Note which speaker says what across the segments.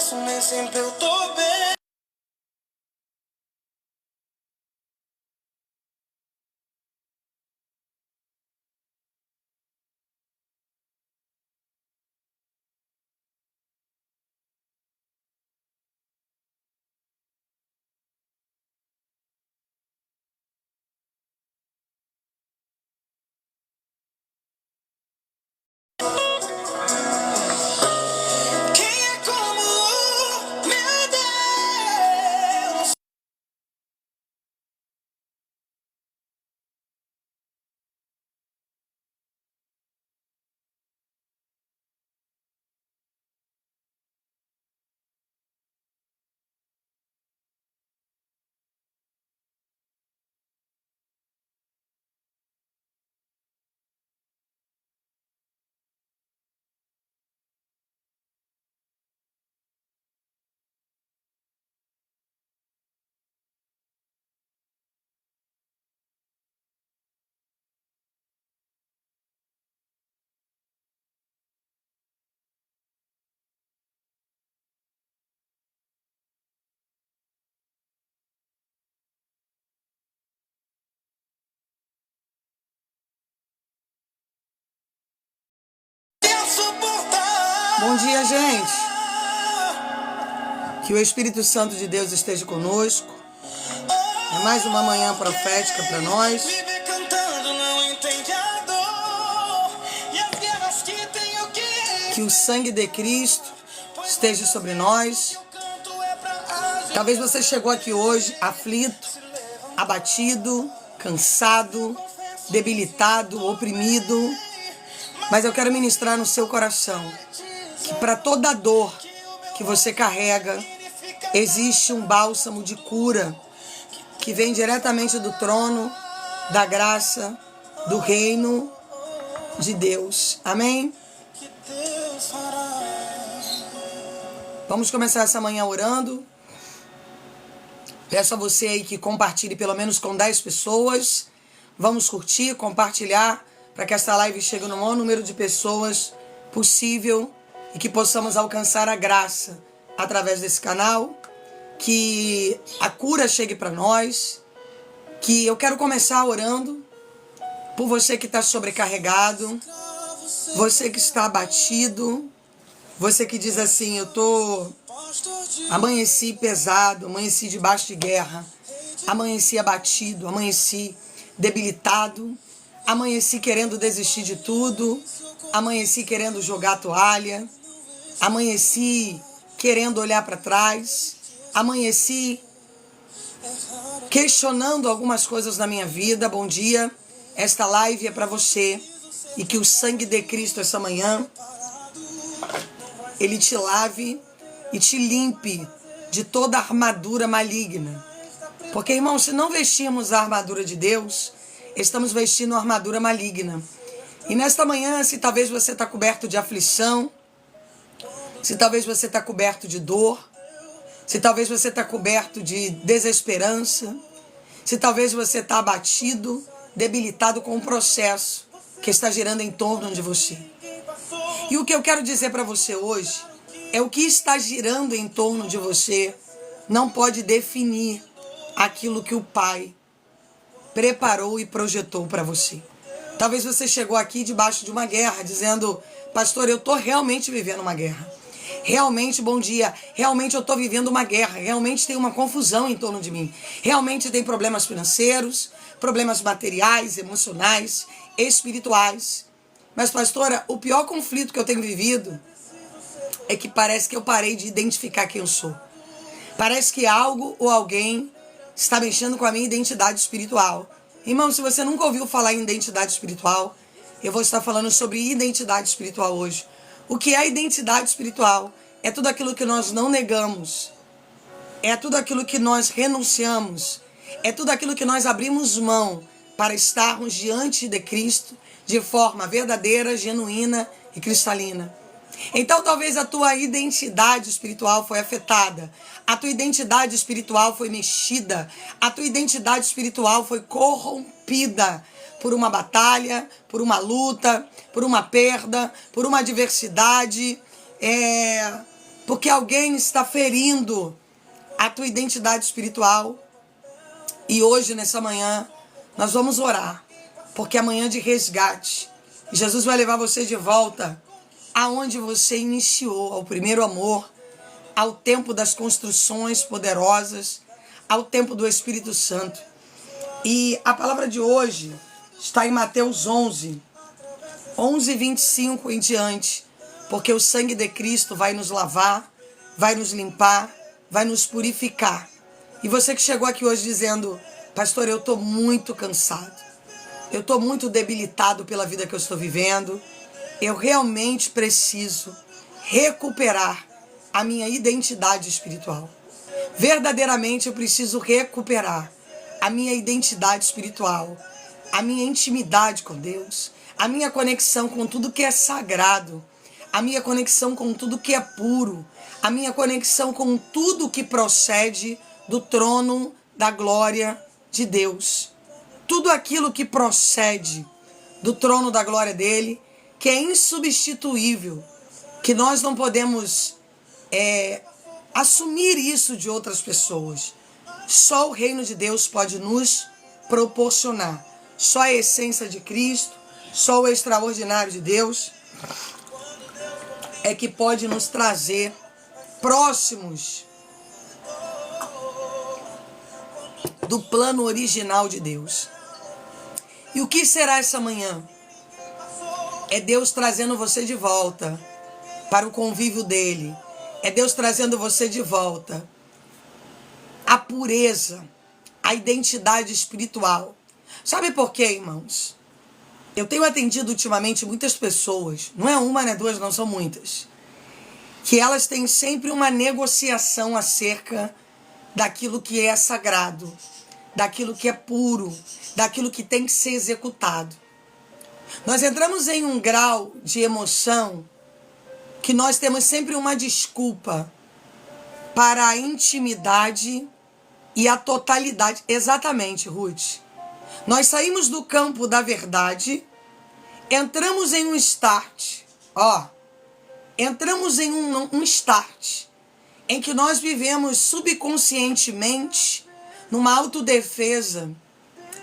Speaker 1: posso, nem sempre eu tô bem. Quem é como meu Deus?
Speaker 2: Bom dia, gente. Que o Espírito Santo de Deus esteja conosco. É mais uma manhã profética para nós. Que o sangue de Cristo esteja sobre nós. Talvez você chegou aqui hoje aflito, abatido, cansado, debilitado, oprimido. Mas eu quero ministrar no seu coração que para toda dor que você carrega, existe um bálsamo de cura que vem diretamente do trono, da graça, do reino de Deus. Amém? Vamos começar essa manhã orando. Peço a você aí que compartilhe pelo menos com 10 pessoas. Vamos curtir, compartilhar, para que essa live chegue no maior número de pessoas possível e que possamos alcançar a graça através desse canal, que a cura chegue para nós, que eu quero começar orando por você que está sobrecarregado, você que está abatido, você que diz assim, amanheci pesado, amanheci debaixo de guerra, amanheci abatido, amanheci debilitado, amanheci querendo desistir de tudo, amanheci querendo jogar a toalha, amanheci querendo olhar para trás, amanheci questionando algumas coisas na minha vida. Bom dia, esta live é para você e que o sangue de Cristo essa manhã, ele te lave e te limpe de toda armadura maligna. Porque, irmãos, se não vestirmos a armadura de Deus, estamos vestindo a armadura maligna. E nesta manhã, se talvez você está coberto de aflição, se talvez você está coberto de dor, se talvez você está coberto de desesperança, se talvez você está abatido, debilitado com um processo que está girando em torno de você. E o que eu quero dizer para você hoje é o que está girando em torno de você não pode definir aquilo que o Pai preparou e projetou para você. Talvez você chegou aqui debaixo de uma guerra, dizendo, pastor, eu estou realmente vivendo uma guerra. Realmente, bom dia, realmente eu estou vivendo uma guerra, realmente tem uma confusão em torno de mim. Realmente tem problemas financeiros, problemas materiais, emocionais, espirituais. Mas, pastora, o pior conflito que eu tenho vivido é que parece que eu parei de identificar quem eu sou. Parece que algo ou alguém está mexendo com a minha identidade espiritual. Irmão, se você nunca ouviu falar em identidade espiritual, eu vou estar falando sobre identidade espiritual hoje. O que é identidade espiritual? É tudo aquilo que nós não negamos. É tudo aquilo que nós renunciamos. É tudo aquilo que nós abrimos mão para estarmos diante de Cristo de forma verdadeira, genuína e cristalina. Então talvez a tua identidade espiritual foi afetada, a tua identidade espiritual foi mexida, a tua identidade espiritual foi corrompida por uma batalha, por uma luta, por uma perda, por uma adversidade, porque alguém está ferindo a tua identidade espiritual. E hoje, nessa manhã, nós vamos orar, porque é amanhã de resgate. Jesus vai levar você de volta aonde você iniciou, ao primeiro amor, ao tempo das construções poderosas, ao tempo do Espírito Santo. E a palavra de hoje está em Mateus 11, 25 em diante, porque o sangue de Cristo vai nos lavar, vai nos limpar, vai nos purificar. E você que chegou aqui hoje dizendo: pastor, eu estou muito cansado, eu estou muito debilitado pela vida que eu estou vivendo, eu realmente preciso recuperar a minha identidade espiritual. Verdadeiramente eu preciso recuperar a minha identidade espiritual, a minha intimidade com Deus, a minha conexão com tudo que é sagrado, a minha conexão com tudo que é puro, a minha conexão com tudo que procede do trono da glória de Deus. Tudo aquilo que procede do trono da glória dele, que é insubstituível, que nós não podemos assumir isso de outras pessoas. Só o reino de Deus pode nos proporcionar. Só a essência de Cristo, só o extraordinário de Deus é que pode nos trazer próximos do plano original de Deus. E o que será essa manhã? É Deus trazendo você de volta para o convívio dele. É Deus trazendo você de volta a pureza, a identidade espiritual. Sabe por quê, irmãos? Eu tenho atendido ultimamente muitas pessoas, não é uma, não é duas, não são muitas, que elas têm sempre uma negociação acerca daquilo que é sagrado, daquilo que é puro, daquilo que tem que ser executado. Nós entramos em um grau de emoção que nós temos sempre uma desculpa para a intimidade e a totalidade. Exatamente, Ruth. Nós saímos do campo da verdade, entramos em um start, entramos em um start, em que nós vivemos subconscientemente numa autodefesa,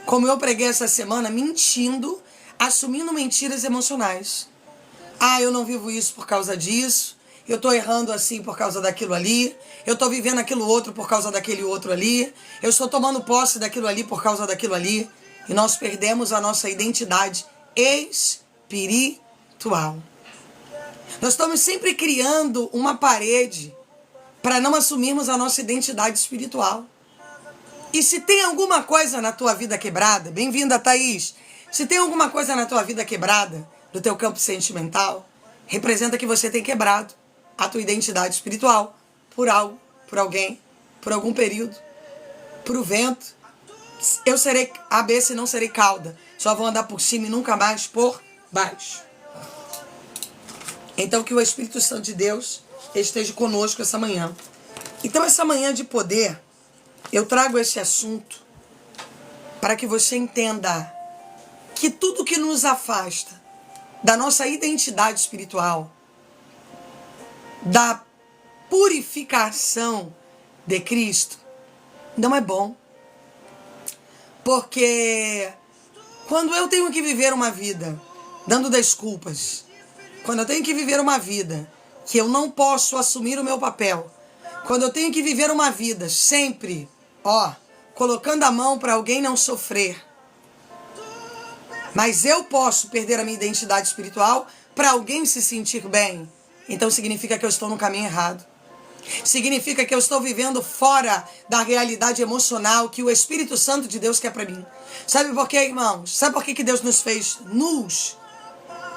Speaker 2: como eu preguei essa semana, mentindo, assumindo mentiras emocionais. Eu não vivo isso por causa disso, eu estou errando assim por causa daquilo ali, eu estou vivendo aquilo outro por causa daquele outro ali, eu estou tomando posse daquilo ali por causa daquilo ali, e nós perdemos a nossa identidade espiritual. Nós estamos sempre criando uma parede para não assumirmos a nossa identidade espiritual. E se tem alguma coisa na tua vida quebrada, bem-vinda, Thaís, se tem alguma coisa na tua vida quebrada, do teu campo sentimental, representa que você tem quebrado a tua identidade espiritual por algo, por alguém, por algum período, por o vento. Eu serei cabeça e não serei cauda, só vou andar por cima e nunca mais por baixo. Então que o Espírito Santo de Deus esteja conosco essa manhã. Então essa manhã de poder, eu trago esse assunto para que você entenda que tudo que nos afasta da nossa identidade espiritual, da purificação de Cristo, não é bom. Porque quando eu tenho que viver uma vida dando desculpas, quando eu tenho que viver uma vida que eu não posso assumir o meu papel, quando eu tenho que viver uma vida sempre, colocando a mão para alguém não sofrer, mas eu posso perder a minha identidade espiritual para alguém se sentir bem, então significa que eu estou no caminho errado. Significa que eu estou vivendo fora da realidade emocional que o Espírito Santo de Deus quer para mim. Sabe por quê, irmãos? Sabe por que Deus nos fez nus?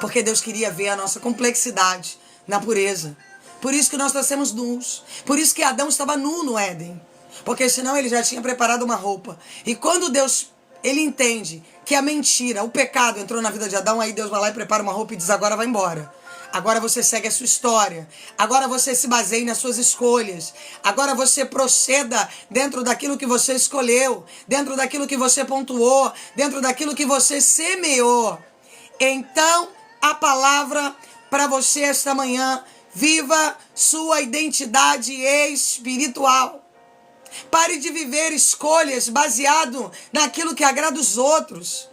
Speaker 2: Porque Deus queria ver a nossa complexidade na pureza. Por isso que nós nascemos nus. Por isso que Adão estava nu no Éden. Porque senão ele já tinha preparado uma roupa. E quando Deus, ele entende que a mentira, o pecado entrou na vida de Adão, aí Deus vai lá e prepara uma roupa e diz: agora vai embora. Agora você segue a sua história. Agora você se baseie nas suas escolhas. Agora você proceda dentro daquilo que você escolheu, dentro daquilo que você pontuou, dentro daquilo que você semeou. Então, a palavra para você esta manhã Viva sua identidade espiritual. Pare de viver escolhas baseado naquilo que agrada os outros.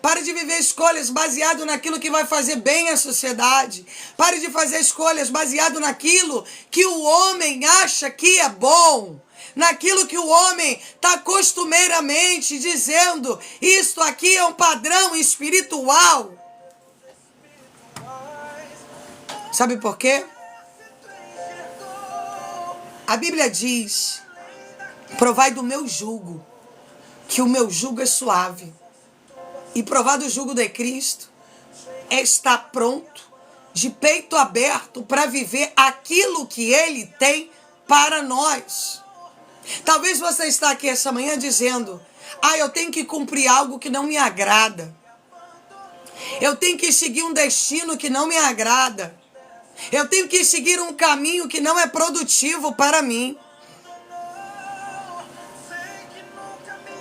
Speaker 2: Pare de viver escolhas baseado naquilo que vai fazer bem à sociedade. Pare de fazer escolhas baseado naquilo que o homem acha que é bom. Naquilo que o homem está costumeiramente dizendo, isto aqui é um padrão espiritual. Sabe por quê? A Bíblia diz, provai do meu jugo, que o meu jugo é suave. E provar do jugo de Cristo é estar pronto, de peito aberto, para viver aquilo que Ele tem para nós. Talvez você está aqui essa manhã dizendo, eu tenho que cumprir algo que não me agrada. Eu tenho que seguir um destino que não me agrada. Eu tenho que seguir um caminho que não é produtivo para mim.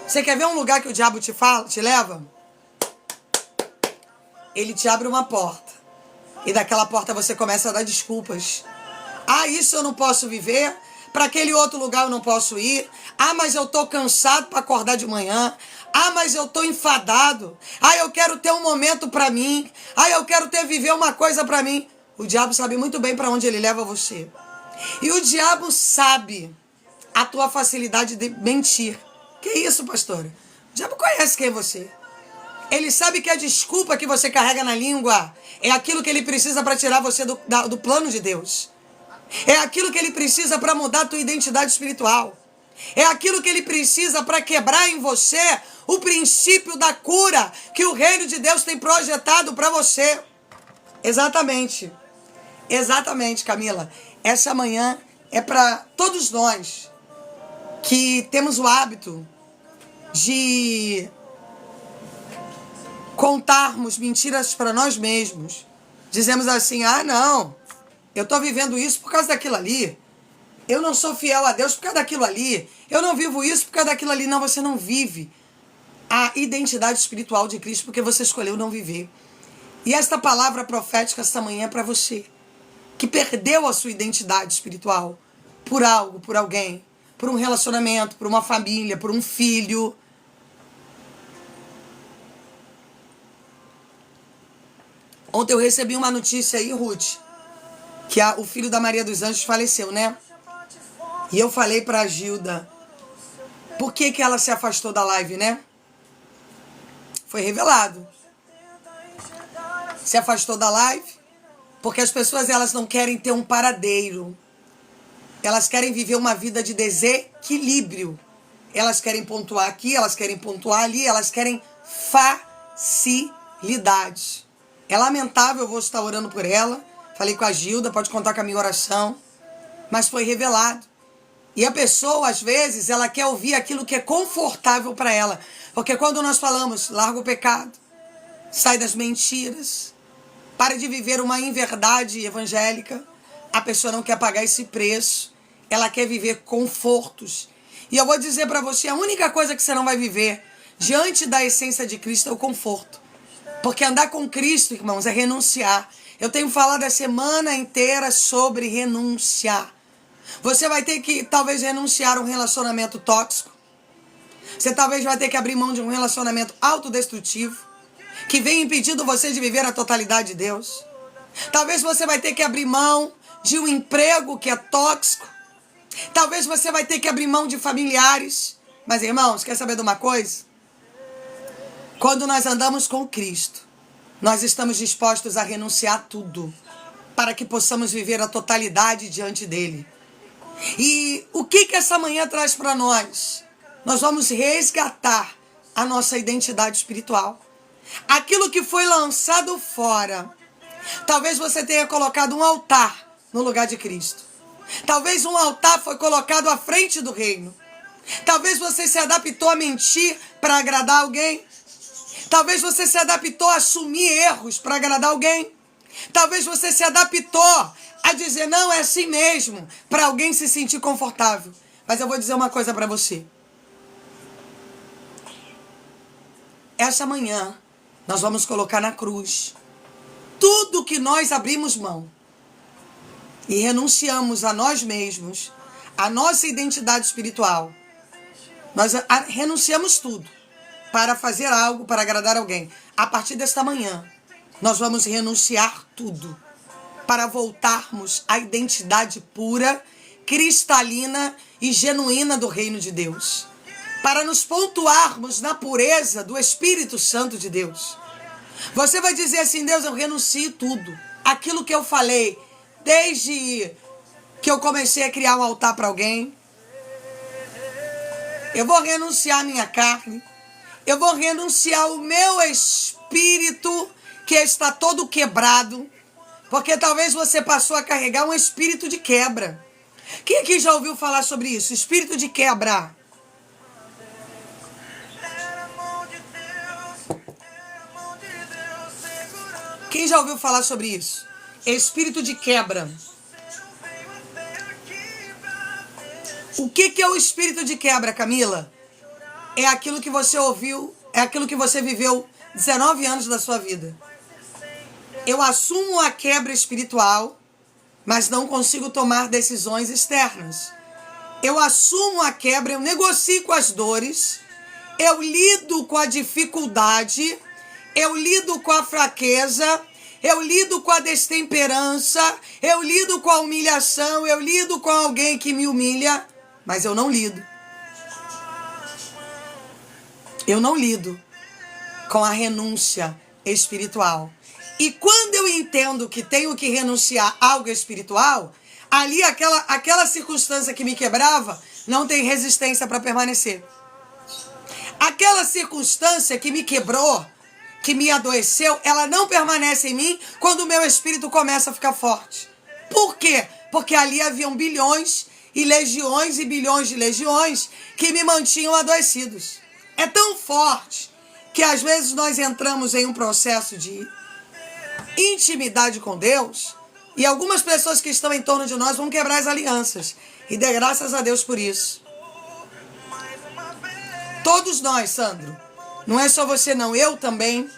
Speaker 2: Você quer ver um lugar que o diabo te leva? Ele te abre uma porta. E daquela porta você começa a dar desculpas. Isso eu não posso viver. Para aquele outro lugar eu não posso ir. Mas eu tô cansado para acordar de manhã. Mas eu tô enfadado. Eu quero ter um momento para mim. Eu quero viver uma coisa para mim. O diabo sabe muito bem para onde ele leva você. E o diabo sabe a tua facilidade de mentir. Que isso, pastora? O diabo conhece quem é você. Ele sabe que a desculpa que você carrega na língua é aquilo que ele precisa para tirar você do plano de Deus. É aquilo que ele precisa para mudar a tua identidade espiritual. É aquilo que ele precisa para quebrar em você o princípio da cura que o reino de Deus tem projetado para você. Exatamente. Exatamente, Camila. Essa manhã é para todos nós que temos o hábito de contarmos mentiras para nós mesmos. Dizemos assim, não, eu estou vivendo isso por causa daquilo ali. Eu não sou fiel a Deus por causa daquilo ali. Eu não vivo isso por causa daquilo ali. Não, você não vive a identidade espiritual de Cristo porque você escolheu não viver. E esta palavra profética esta manhã é para você, que perdeu a sua identidade espiritual por algo, por alguém, por um relacionamento, por uma família, por um filho. Ontem eu recebi uma notícia aí, Ruth, que o filho da Maria dos Anjos faleceu, né? E eu falei pra Gilda, por que ela se afastou da live, né? Foi revelado. Se afastou da live porque as pessoas, elas não querem ter um paradeiro. Elas querem viver uma vida de desequilíbrio. Elas querem pontuar aqui, elas querem pontuar ali, elas querem facilidade. É lamentável, eu vou estar orando por ela. Falei com a Gilda, pode contar com a minha oração. Mas foi revelado. E a pessoa, às vezes, ela quer ouvir aquilo que é confortável para ela. Porque quando nós falamos, larga o pecado, sai das mentiras, pare de viver uma inverdade evangélica, a pessoa não quer pagar esse preço. Ela quer viver confortos. E eu vou dizer para você, a única coisa que você não vai viver diante da essência de Cristo é o conforto. Porque andar com Cristo, irmãos, é renunciar. Eu tenho falado a semana inteira sobre renunciar. Você vai ter que, talvez, renunciar a um relacionamento tóxico. Você talvez vai ter que abrir mão de um relacionamento autodestrutivo, que vem impedindo você de viver a totalidade de Deus. Talvez você vai ter que abrir mão de um emprego que é tóxico. Talvez você vai ter que abrir mão de familiares. Mas, irmãos, quer saber de uma coisa? Quando nós andamos com Cristo, nós estamos dispostos a renunciar a tudo para que possamos viver a totalidade diante dele. E o que essa manhã traz para nós? Nós vamos resgatar a nossa identidade espiritual. Aquilo que foi lançado fora. Talvez você tenha colocado um altar no lugar de Cristo. Talvez um altar foi colocado à frente do reino. Talvez você se adaptou a mentir para agradar alguém. Talvez você se adaptou a assumir erros para agradar alguém. Talvez você se adaptou a dizer, não, é assim mesmo, para alguém se sentir confortável. Mas eu vou dizer uma coisa para você. Essa manhã, nós vamos colocar na cruz tudo que nós abrimos mão. e renunciamos a nós mesmos, a nossa identidade espiritual, nós renunciamos tudo para fazer algo, para agradar alguém. A partir desta manhã, nós vamos renunciar tudo para voltarmos à identidade pura, cristalina e genuína do reino de Deus. Para nos pontuarmos na pureza do Espírito Santo de Deus. Você vai dizer assim: Deus, eu renuncio tudo. Aquilo que eu falei desde que eu comecei a criar um altar para alguém. Eu vou renunciar a minha carne. Eu vou renunciar o meu espírito que está todo quebrado. Porque talvez você passou a carregar um espírito de quebra. Quem aqui já ouviu falar sobre isso? Espírito de quebra. Quem já ouviu falar sobre isso? Espírito de quebra. O que é o espírito de quebra, Camila? É aquilo que você ouviu, é aquilo que você viveu 19 anos da sua vida. Eu assumo a quebra espiritual, mas não consigo tomar decisões externas. Eu assumo a quebra, eu negocio com as dores, eu lido com a dificuldade, eu lido com a fraqueza, eu lido com a destemperança, eu lido com a humilhação, eu lido com alguém que me humilha, mas eu não lido. Eu não lido com a renúncia espiritual. E quando eu entendo que tenho que renunciar a algo espiritual, ali aquela circunstância que me quebrava não tem resistência para permanecer. Aquela circunstância que me quebrou, que me adoeceu, ela não permanece em mim quando o meu espírito começa a ficar forte. Por quê? Porque ali haviam bilhões e legiões e bilhões de legiões que me mantinham adoecidos. É tão forte que às vezes nós entramos em um processo de intimidade com Deus e algumas pessoas que estão em torno de nós vão quebrar as alianças. E dê graças a Deus por isso. Todos nós, Sandro. Não é só você não, eu também.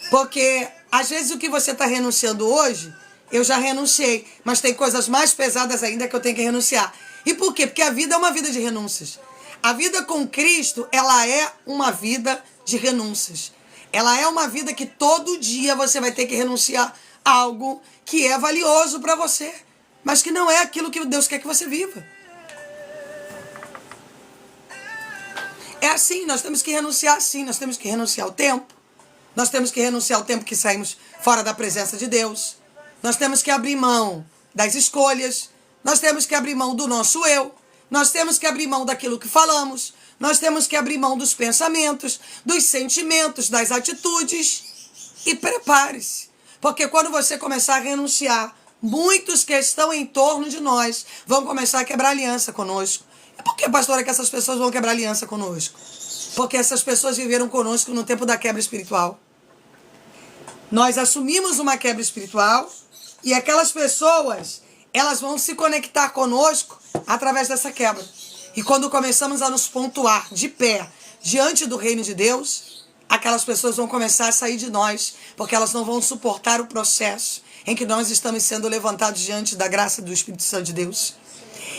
Speaker 2: Porque às vezes o que você está renunciando hoje, eu já renunciei. Mas tem coisas mais pesadas ainda que eu tenho que renunciar. E por quê? Porque a vida é uma vida de renúncias. A vida com Cristo, ela é uma vida de renúncias. Ela é uma vida que todo dia você vai ter que renunciar a algo que é valioso para você, mas que não é aquilo que Deus quer que você viva. É assim, nós temos que renunciar sim, nós temos que renunciar ao tempo. Nós temos que renunciar ao tempo que saímos fora da presença de Deus. Nós temos que abrir mão das escolhas. Nós temos que abrir mão do nosso eu. Nós temos que abrir mão daquilo que falamos. Nós temos que abrir mão dos pensamentos, dos sentimentos, das atitudes. E prepare-se. Porque quando você começar a renunciar, muitos que estão em torno de nós vão começar a quebrar aliança conosco. E por que, pastora, que essas pessoas vão quebrar aliança conosco? Porque essas pessoas viveram conosco no tempo da quebra espiritual. Nós assumimos uma quebra espiritual e aquelas pessoas, elas vão se conectar conosco através dessa quebra. E quando começamos a nos pontuar de pé diante do reino de Deus, aquelas pessoas vão começar a sair de nós, porque elas não vão suportar o processo em que nós estamos sendo levantados diante da graça do Espírito Santo de Deus.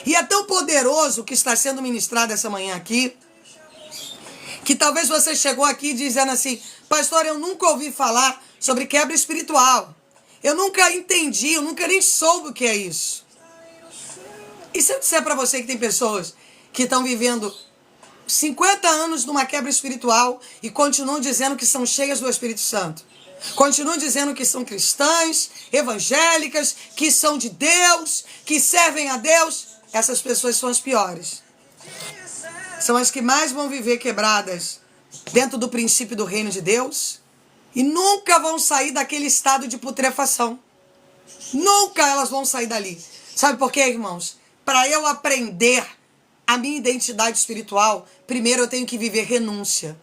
Speaker 2: E é tão poderoso o que está sendo ministrado essa manhã aqui, que talvez você chegou aqui dizendo assim: pastor, eu nunca ouvi falar sobre quebra espiritual. Eu nunca entendi, eu nunca nem soube o que é isso. E se eu disser para você que tem pessoas que estão vivendo 50 anos numa quebra espiritual e continuam dizendo que são cheias do Espírito Santo? Continuam dizendo que são cristãs, evangélicas, que são de Deus, que servem a Deus. Essas pessoas são as piores. São as que mais vão viver quebradas dentro do princípio do reino de Deus e nunca vão sair daquele estado de putrefação. Nunca elas vão sair dali. Sabe por quê, irmãos? Para eu aprender a minha identidade espiritual, primeiro eu tenho que viver renúncia.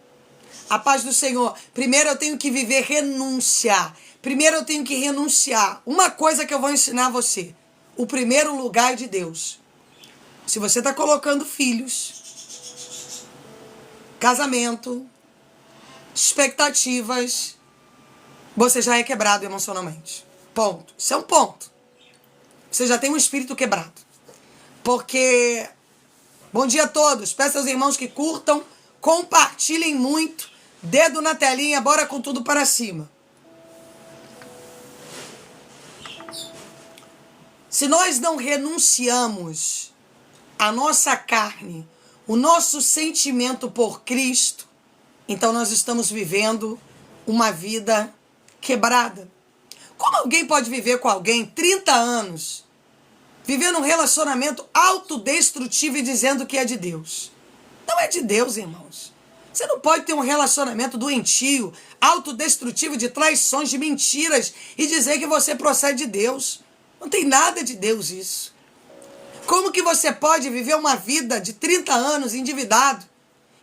Speaker 2: A paz do Senhor. Primeiro eu tenho que viver renúncia. Primeiro eu tenho que renunciar. Uma coisa que eu vou ensinar a você. O primeiro lugar é de Deus. Se você está colocando filhos, casamento, expectativas, você já é quebrado emocionalmente. Ponto. Isso é um ponto. você já tem um espírito quebrado. Porque, bom dia a todos, peço aos irmãos que curtam, compartilhem muito, dedo na telinha, bora com tudo para cima. Se nós não renunciamos a nossa carne, o nosso sentimento por Cristo, então nós estamos vivendo uma vida quebrada. Como alguém pode viver com alguém 30 anos, vivendo um relacionamento autodestrutivo e dizendo que é de Deus? Não é de Deus, irmãos. Você não pode ter um relacionamento doentio, autodestrutivo, de traições, de mentiras e dizer que você procede de Deus. Não tem nada de Deus isso. Como que você pode viver uma vida de 30 anos endividado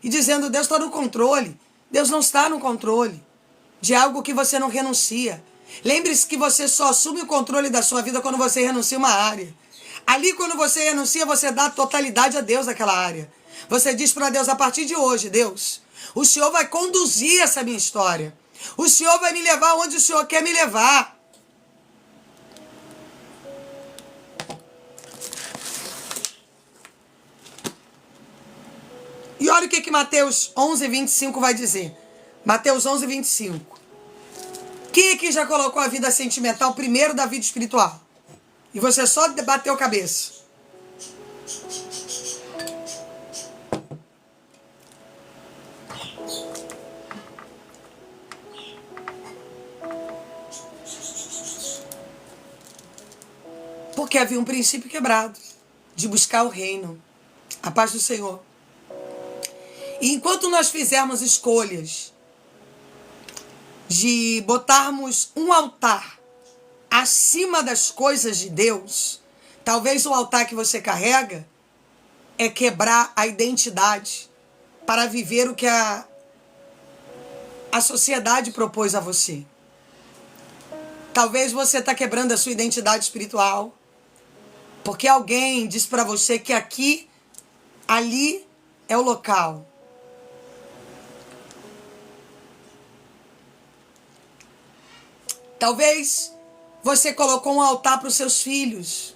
Speaker 2: e dizendo Deus está no controle? Deus não está no controle de algo que você não renuncia. Lembre-se que você só assume o controle da sua vida quando você renuncia uma área. Ali, quando você renuncia, você dá totalidade a Deus naquela área. Você diz para Deus, a partir de hoje, Deus, o Senhor vai conduzir essa minha história. O Senhor vai me levar onde o Senhor quer me levar. E olha o que Mateus 11:25 vai dizer. Mateus 11:25. Quem aqui já colocou a vida sentimental primeiro da vida espiritual? E você só bateu a cabeça. Porque havia um princípio quebrado de buscar o reino, a paz do Senhor. E enquanto nós fizermos escolhas de botarmos um altar acima das coisas de Deus, talvez o altar que você carrega é quebrar a identidade para viver o que a sociedade propôs a você. Talvez você está quebrando a sua identidade espiritual porque alguém diz para você que aqui, ali é o local. Talvez você colocou um altar para os seus filhos.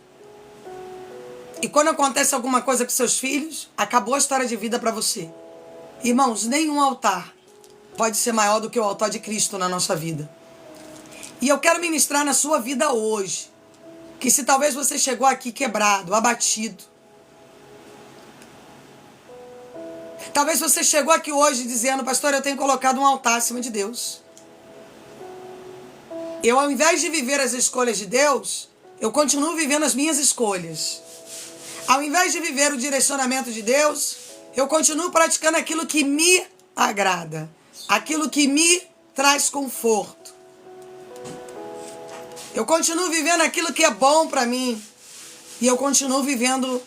Speaker 2: E quando acontece alguma coisa com seus filhos, acabou a história de vida para você. Irmãos, nenhum altar pode ser maior do que o altar de Cristo na nossa vida. E eu quero ministrar na sua vida hoje, que se talvez você chegou aqui quebrado, abatido. Talvez você chegou aqui hoje dizendo, pastor, eu tenho colocado um altar acima de Deus. Eu, ao invés de viver as escolhas de Deus, eu continuo vivendo as minhas escolhas. Ao invés de viver o direcionamento de Deus, eu continuo praticando aquilo que me agrada, aquilo que me traz conforto. Eu continuo vivendo aquilo que é bom para mim e eu continuo vivendo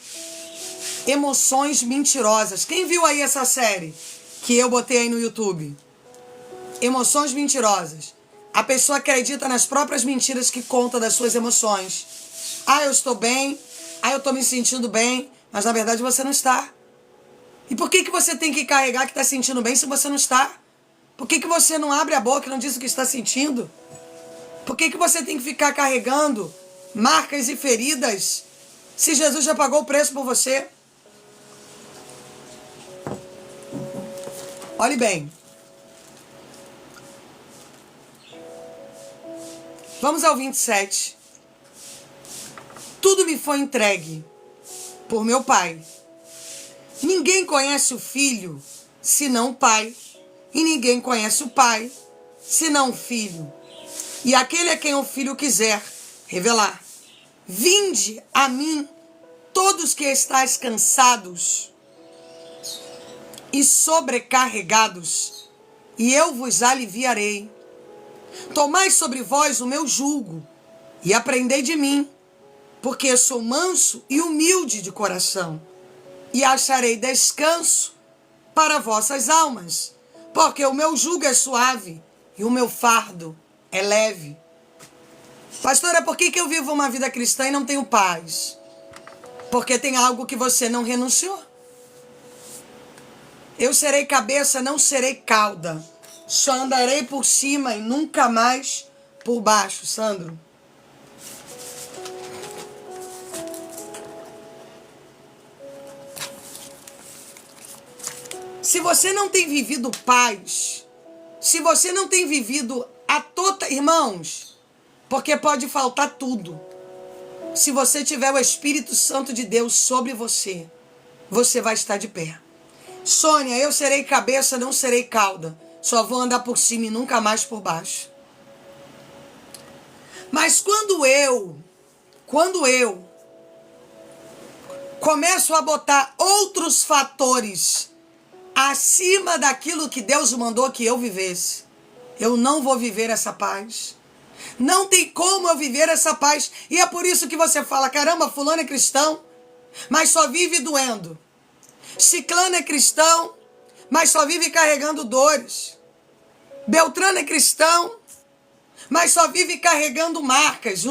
Speaker 2: emoções mentirosas. Quem viu aí essa série que eu botei aí no YouTube? Emoções mentirosas. A pessoa acredita nas próprias mentiras que conta das suas emoções. Ah, eu estou bem. Ah, eu estou me sentindo bem. Mas na verdade você não está. E por que você tem que carregar que está sentindo bem se você não está? Por que você não abre a boca e não diz o que está sentindo? Por que você tem que ficar carregando marcas e feridas se Jesus já pagou o preço por você? Olhe bem. Vamos ao 27. Tudo me foi entregue por meu Pai. Ninguém conhece o Filho, senão o Pai. E ninguém conhece o Pai, senão o Filho. E aquele a quem o Filho quiser revelar. Vinde a mim, todos que estáis cansados e sobrecarregados, e eu vos aliviarei. Tomai sobre vós o meu jugo e aprendei de mim, porque eu sou manso e humilde de coração, e acharei descanso para vossas almas, porque o meu jugo é suave e o meu fardo é leve. Pastora, por que eu vivo uma vida cristã e não tenho paz? Porque tem algo que você não renunciou. Eu serei cabeça, não serei cauda. Só andarei por cima e nunca mais por baixo, Sandro. Se você não tem vivido paz, se você não tem vivido irmãos, porque pode faltar tudo. Se você tiver o Espírito Santo de Deus sobre você, você vai estar de pé. Sônia, eu serei cabeça, não serei cauda. Só vou andar por cima e nunca mais por baixo. Mas quando eu começo a botar outros fatores acima daquilo que Deus mandou que eu vivesse, eu não vou viver essa paz. Não tem como eu viver essa paz. E é por isso que você fala, caramba, fulano é cristão, mas só vive doendo. Ciclano é cristão, mas só vive carregando dores. Beltrano é cristão, mas só vive carregando marcas,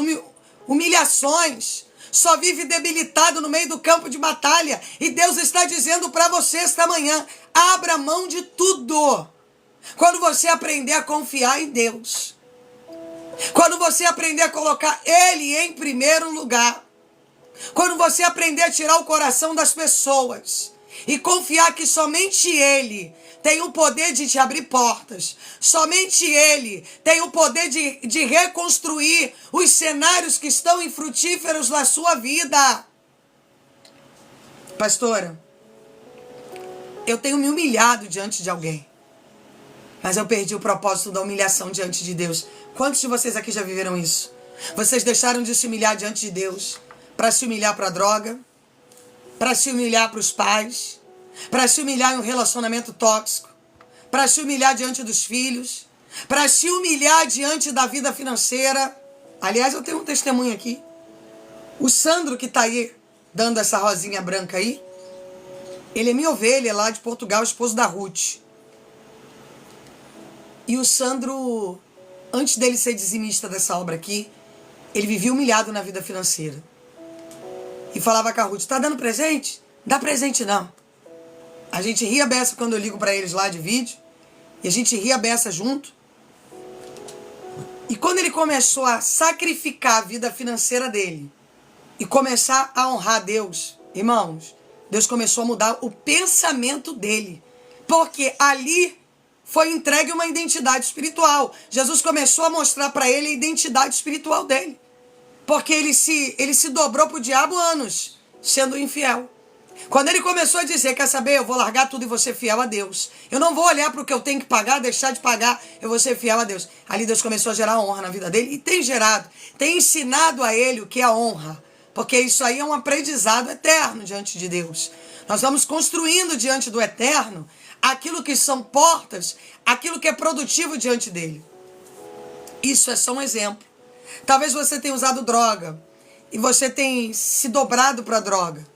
Speaker 2: humilhações. Só vive debilitado no meio do campo de batalha. E Deus está dizendo para você esta manhã, abra mão de tudo. Quando você aprender a confiar em Deus. Quando você aprender a colocar Ele em primeiro lugar. Quando você aprender a tirar o coração das pessoas. E confiar que somente Ele tem o poder de te abrir portas. Somente Ele tem o poder de reconstruir os cenários que estão infrutíferos na sua vida. Pastora, eu tenho me humilhado diante de alguém. Mas eu perdi o propósito da humilhação diante de Deus. Quantos de vocês aqui já viveram isso? Vocês deixaram de se humilhar diante de Deus para se humilhar para a droga, para se humilhar para os pais, para se humilhar em um relacionamento tóxico, para se humilhar diante dos filhos, para se humilhar diante da vida financeira. Aliás, eu tenho um testemunho aqui. O Sandro, que está aí, dando essa rosinha branca aí, ele é minha ovelha lá de Portugal, esposo da Ruth. E o Sandro, antes dele ser dizimista dessa obra aqui, ele vivia humilhado na vida financeira. E falava com a Ruth, tá dando presente? Dá presente não. A gente ria a beça quando eu ligo para eles lá de vídeo. E a gente ria a beça junto. E quando ele começou a sacrificar a vida financeira dele e começar a honrar Deus, irmãos, Deus começou a mudar o pensamento dele. Porque ali foi entregue uma identidade espiritual. Jesus começou a mostrar para ele a identidade espiritual dele. Porque ele se dobrou para o diabo anos, sendo infiel. Quando ele começou a dizer, quer saber, eu vou largar tudo e vou ser fiel a Deus. Eu não vou olhar para o que eu tenho que pagar, deixar de pagar, eu vou ser fiel a Deus. Ali Deus começou a gerar honra na vida dele e tem gerado, tem ensinado a ele o que é a honra. Porque isso aí é um aprendizado eterno diante de Deus. Nós vamos construindo diante do eterno aquilo que são portas, aquilo que é produtivo diante dele. Isso é só um exemplo. Talvez você tenha usado droga e você tenha se dobrado para a droga.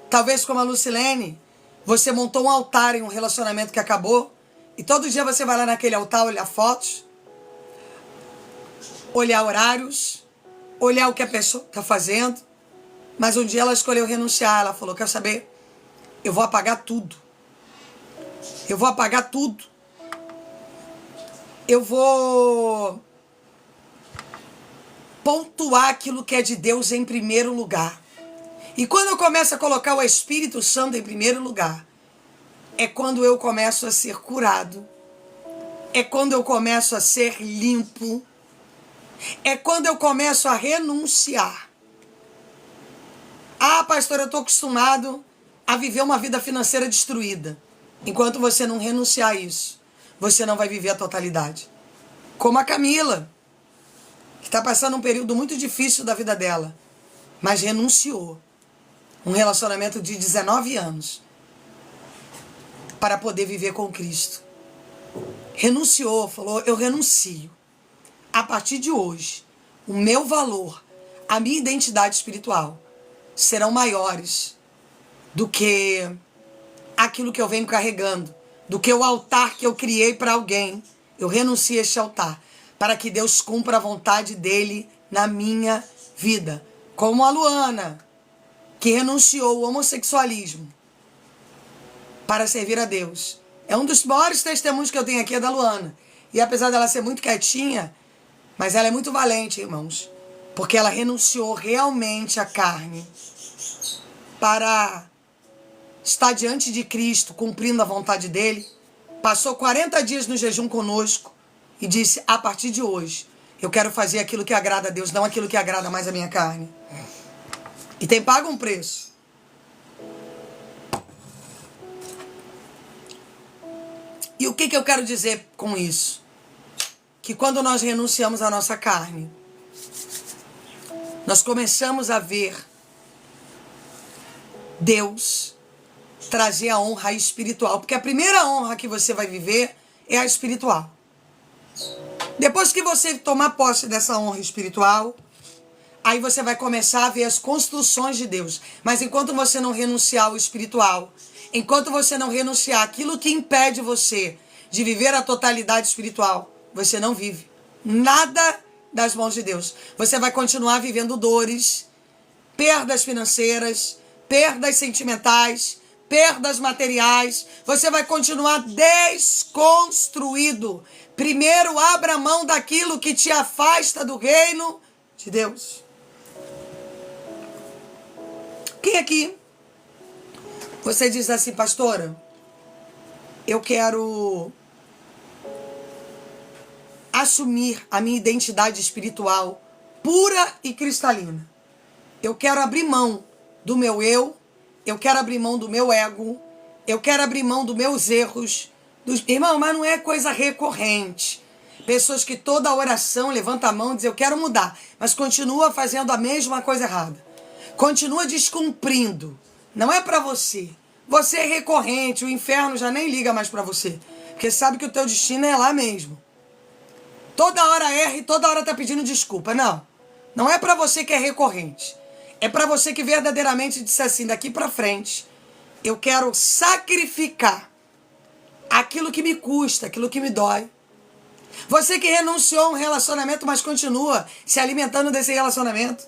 Speaker 2: Talvez como a Lucilene, você montou um altar em um relacionamento que acabou e todo dia você vai lá naquele altar olhar fotos, olhar horários, olhar o que a pessoa está fazendo. Mas um dia ela escolheu renunciar. Ela falou, quer saber? Eu vou apagar tudo. Eu vou apagar tudo. Eu vou pontuar aquilo que é de Deus em primeiro lugar. E quando eu começo a colocar o Espírito Santo em primeiro lugar, é quando eu começo a ser curado. É quando eu começo a ser limpo. É quando eu começo a renunciar. Ah, pastor, eu estou acostumado a viver uma vida financeira destruída. Enquanto você não renunciar a isso, você não vai viver a totalidade. Como a Camila, que está passando um período muito difícil da vida dela, mas renunciou. Um relacionamento de 19 anos para poder viver com Cristo. Renunciou, falou, eu renuncio. A partir de hoje, o meu valor, a minha identidade espiritual serão maiores do que aquilo que eu venho carregando, do que o altar que eu criei para alguém. Eu renuncio a este altar para que Deus cumpra a vontade dele na minha vida. Como a Luana, que renunciou ao homossexualismo para servir a Deus. É um dos maiores testemunhos que eu tenho aqui, é da Luana. E apesar dela ser muito quietinha, mas ela é muito valente, irmãos. Porque ela renunciou realmente à carne para está diante de Cristo, cumprindo a vontade dele, passou 40 dias no jejum conosco e disse, a partir de hoje, eu quero fazer aquilo que agrada a Deus, não aquilo que agrada mais a minha carne. E tem pago um preço. E o que eu quero dizer com isso? Que quando nós renunciamos à nossa carne, nós começamos a ver Deus trazer a honra espiritual. Porque a primeira honra que você vai viver é a espiritual. Depois que você tomar posse dessa honra espiritual, aí você vai começar a ver as construções de Deus. Mas enquanto você não renunciar ao espiritual, enquanto você não renunciar àquilo que impede você de viver a totalidade espiritual, você não vive nada das mãos de Deus. Você vai continuar vivendo dores, perdas financeiras, perdas sentimentais, perdas materiais. Você vai continuar desconstruído. Primeiro, abra mão daquilo que te afasta do reino de Deus. Quem aqui? Você diz assim, pastora, eu quero assumir a minha identidade espiritual pura e cristalina. Eu quero abrir mão do meu eu quero abrir mão do meu ego, eu quero abrir mão dos meus erros. Irmão, mas não é coisa recorrente. Pessoas que toda oração levanta a mão e diz, eu quero mudar, mas continua fazendo a mesma coisa errada. Continua descumprindo. Não é pra você. Você é recorrente, o inferno já nem liga mais pra você. Porque sabe que o teu destino é lá mesmo. Toda hora erra e toda hora tá pedindo desculpa. Não. Não é pra você que é recorrente. É pra você que verdadeiramente disse assim, daqui pra frente, eu quero sacrificar aquilo que me custa, aquilo que me dói. Você que renunciou a um relacionamento, mas continua se alimentando desse relacionamento.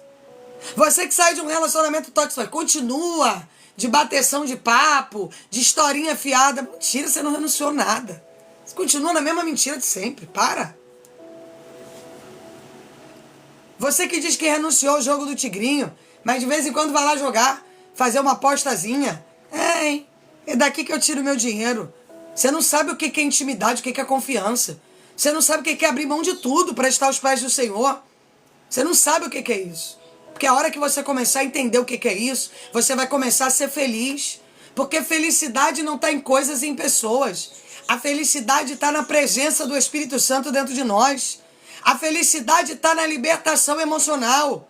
Speaker 2: Você que sai de um relacionamento tóxico, continua de bateção de papo, de historinha fiada. Mentira, você não renunciou nada. Você continua na mesma mentira de sempre. Para. Você que diz que renunciou ao jogo do tigrinho, mas de vez em quando vai lá jogar, fazer uma apostazinha. É daqui que eu tiro meu dinheiro. Você não sabe o que é intimidade, o que é confiança. Você não sabe o que é abrir mão de tudo para estar aos pés do Senhor. Você não sabe o que é isso. Porque a hora que você começar a entender o que é isso, você vai começar a ser feliz. Porque felicidade não está em coisas e em pessoas. A felicidade está na presença do Espírito Santo dentro de nós. A felicidade está na libertação emocional.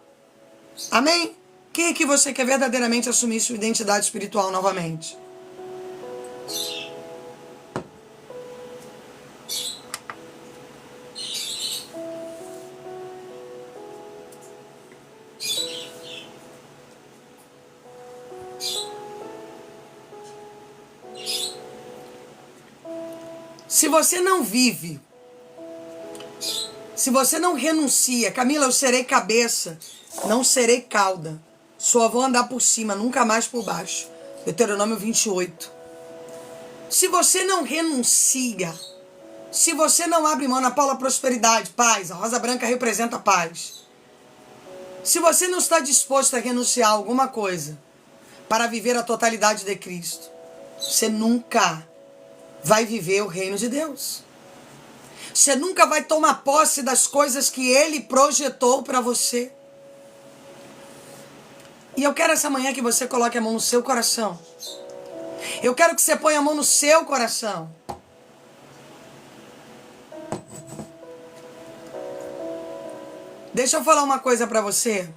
Speaker 2: Amém? Quem é que você quer verdadeiramente assumir sua identidade espiritual novamente? Se você não vive, se você não renuncia, Camila, eu serei cabeça, não serei cauda. Só vou andar por cima, nunca mais por baixo. Deuteronômio 28. Se você não renuncia, se você não abre mão na Paula Prosperidade, paz, a rosa branca representa paz. Se você não está disposto a renunciar a alguma coisa para viver a totalidade de Cristo, você nunca vai viver o reino de Deus. Você nunca vai tomar posse das coisas que Ele projetou para você. E eu quero essa manhã que você coloque a mão no seu coração. Eu quero que você ponha a mão no seu coração. Deixa eu falar uma coisa para você.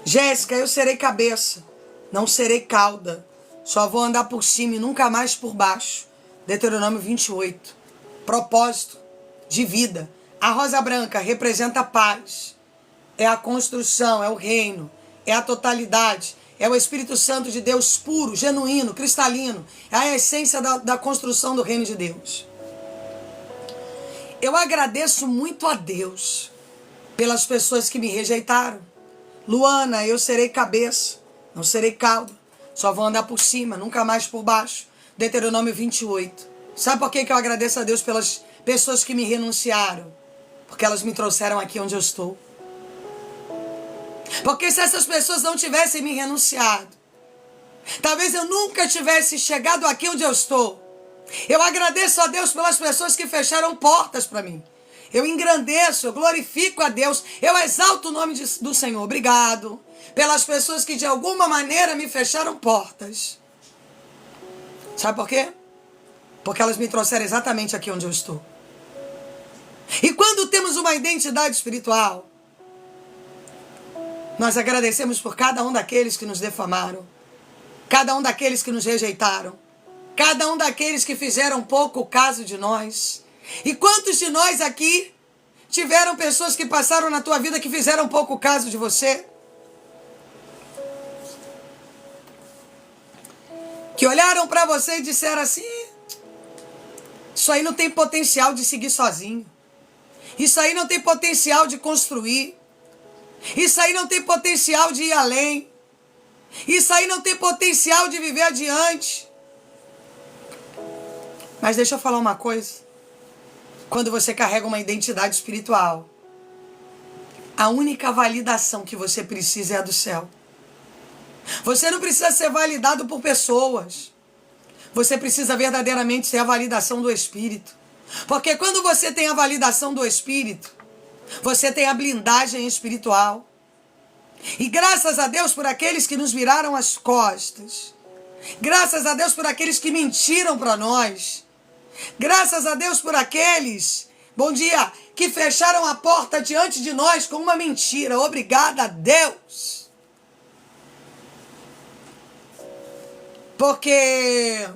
Speaker 2: Jéssica, eu serei cabeça, não serei cauda. Só vou andar por cima e nunca mais por baixo. Deuteronômio 28. Propósito de vida. A rosa branca representa a paz. É a construção, é o reino, é a totalidade. É o Espírito Santo de Deus puro, genuíno, cristalino. É a essência da construção do reino de Deus. Eu agradeço muito a Deus pelas pessoas que me rejeitaram. Luana, eu serei cabeça, não serei cauda. Só vou andar por cima, nunca mais por baixo. Deuteronômio 28. Sabe por que eu agradeço a Deus pelas pessoas que me renunciaram? Porque elas me trouxeram aqui onde eu estou. Porque se essas pessoas não tivessem me renunciado, Talvez eu nunca tivesse chegado aqui onde eu estou. Eu agradeço a Deus pelas pessoas que fecharam portas para mim. Eu engrandeço, eu glorifico a Deus, eu exalto o nome do Senhor. Obrigado pelas pessoas que de alguma maneira me fecharam portas. Sabe por quê? Porque elas me trouxeram exatamente aqui onde eu estou. E quando temos uma identidade espiritual, nós agradecemos por cada um daqueles que nos defamaram, cada um daqueles que nos rejeitaram, cada um daqueles que fizeram pouco caso de nós. E quantos de nós aqui tiveram pessoas que passaram na tua vida que fizeram pouco caso de você? Que olharam para você e disseram assim: isso aí não tem potencial de seguir sozinho. Isso aí não tem potencial de construir. Isso aí não tem potencial de ir além. Isso aí não tem potencial de viver adiante. Mas deixa eu falar uma coisa. Quando você carrega uma identidade espiritual, a única validação que você precisa é a do céu. Você não precisa ser validado por pessoas. Você precisa verdadeiramente ter a validação do Espírito. Porque quando você tem a validação do Espírito, você tem a blindagem espiritual. E graças a Deus por aqueles que nos viraram as costas. Graças a Deus por aqueles que mentiram para nós. Graças a Deus por aqueles, bom dia, que fecharam a porta diante de nós com uma mentira. Obrigada a Deus. Porque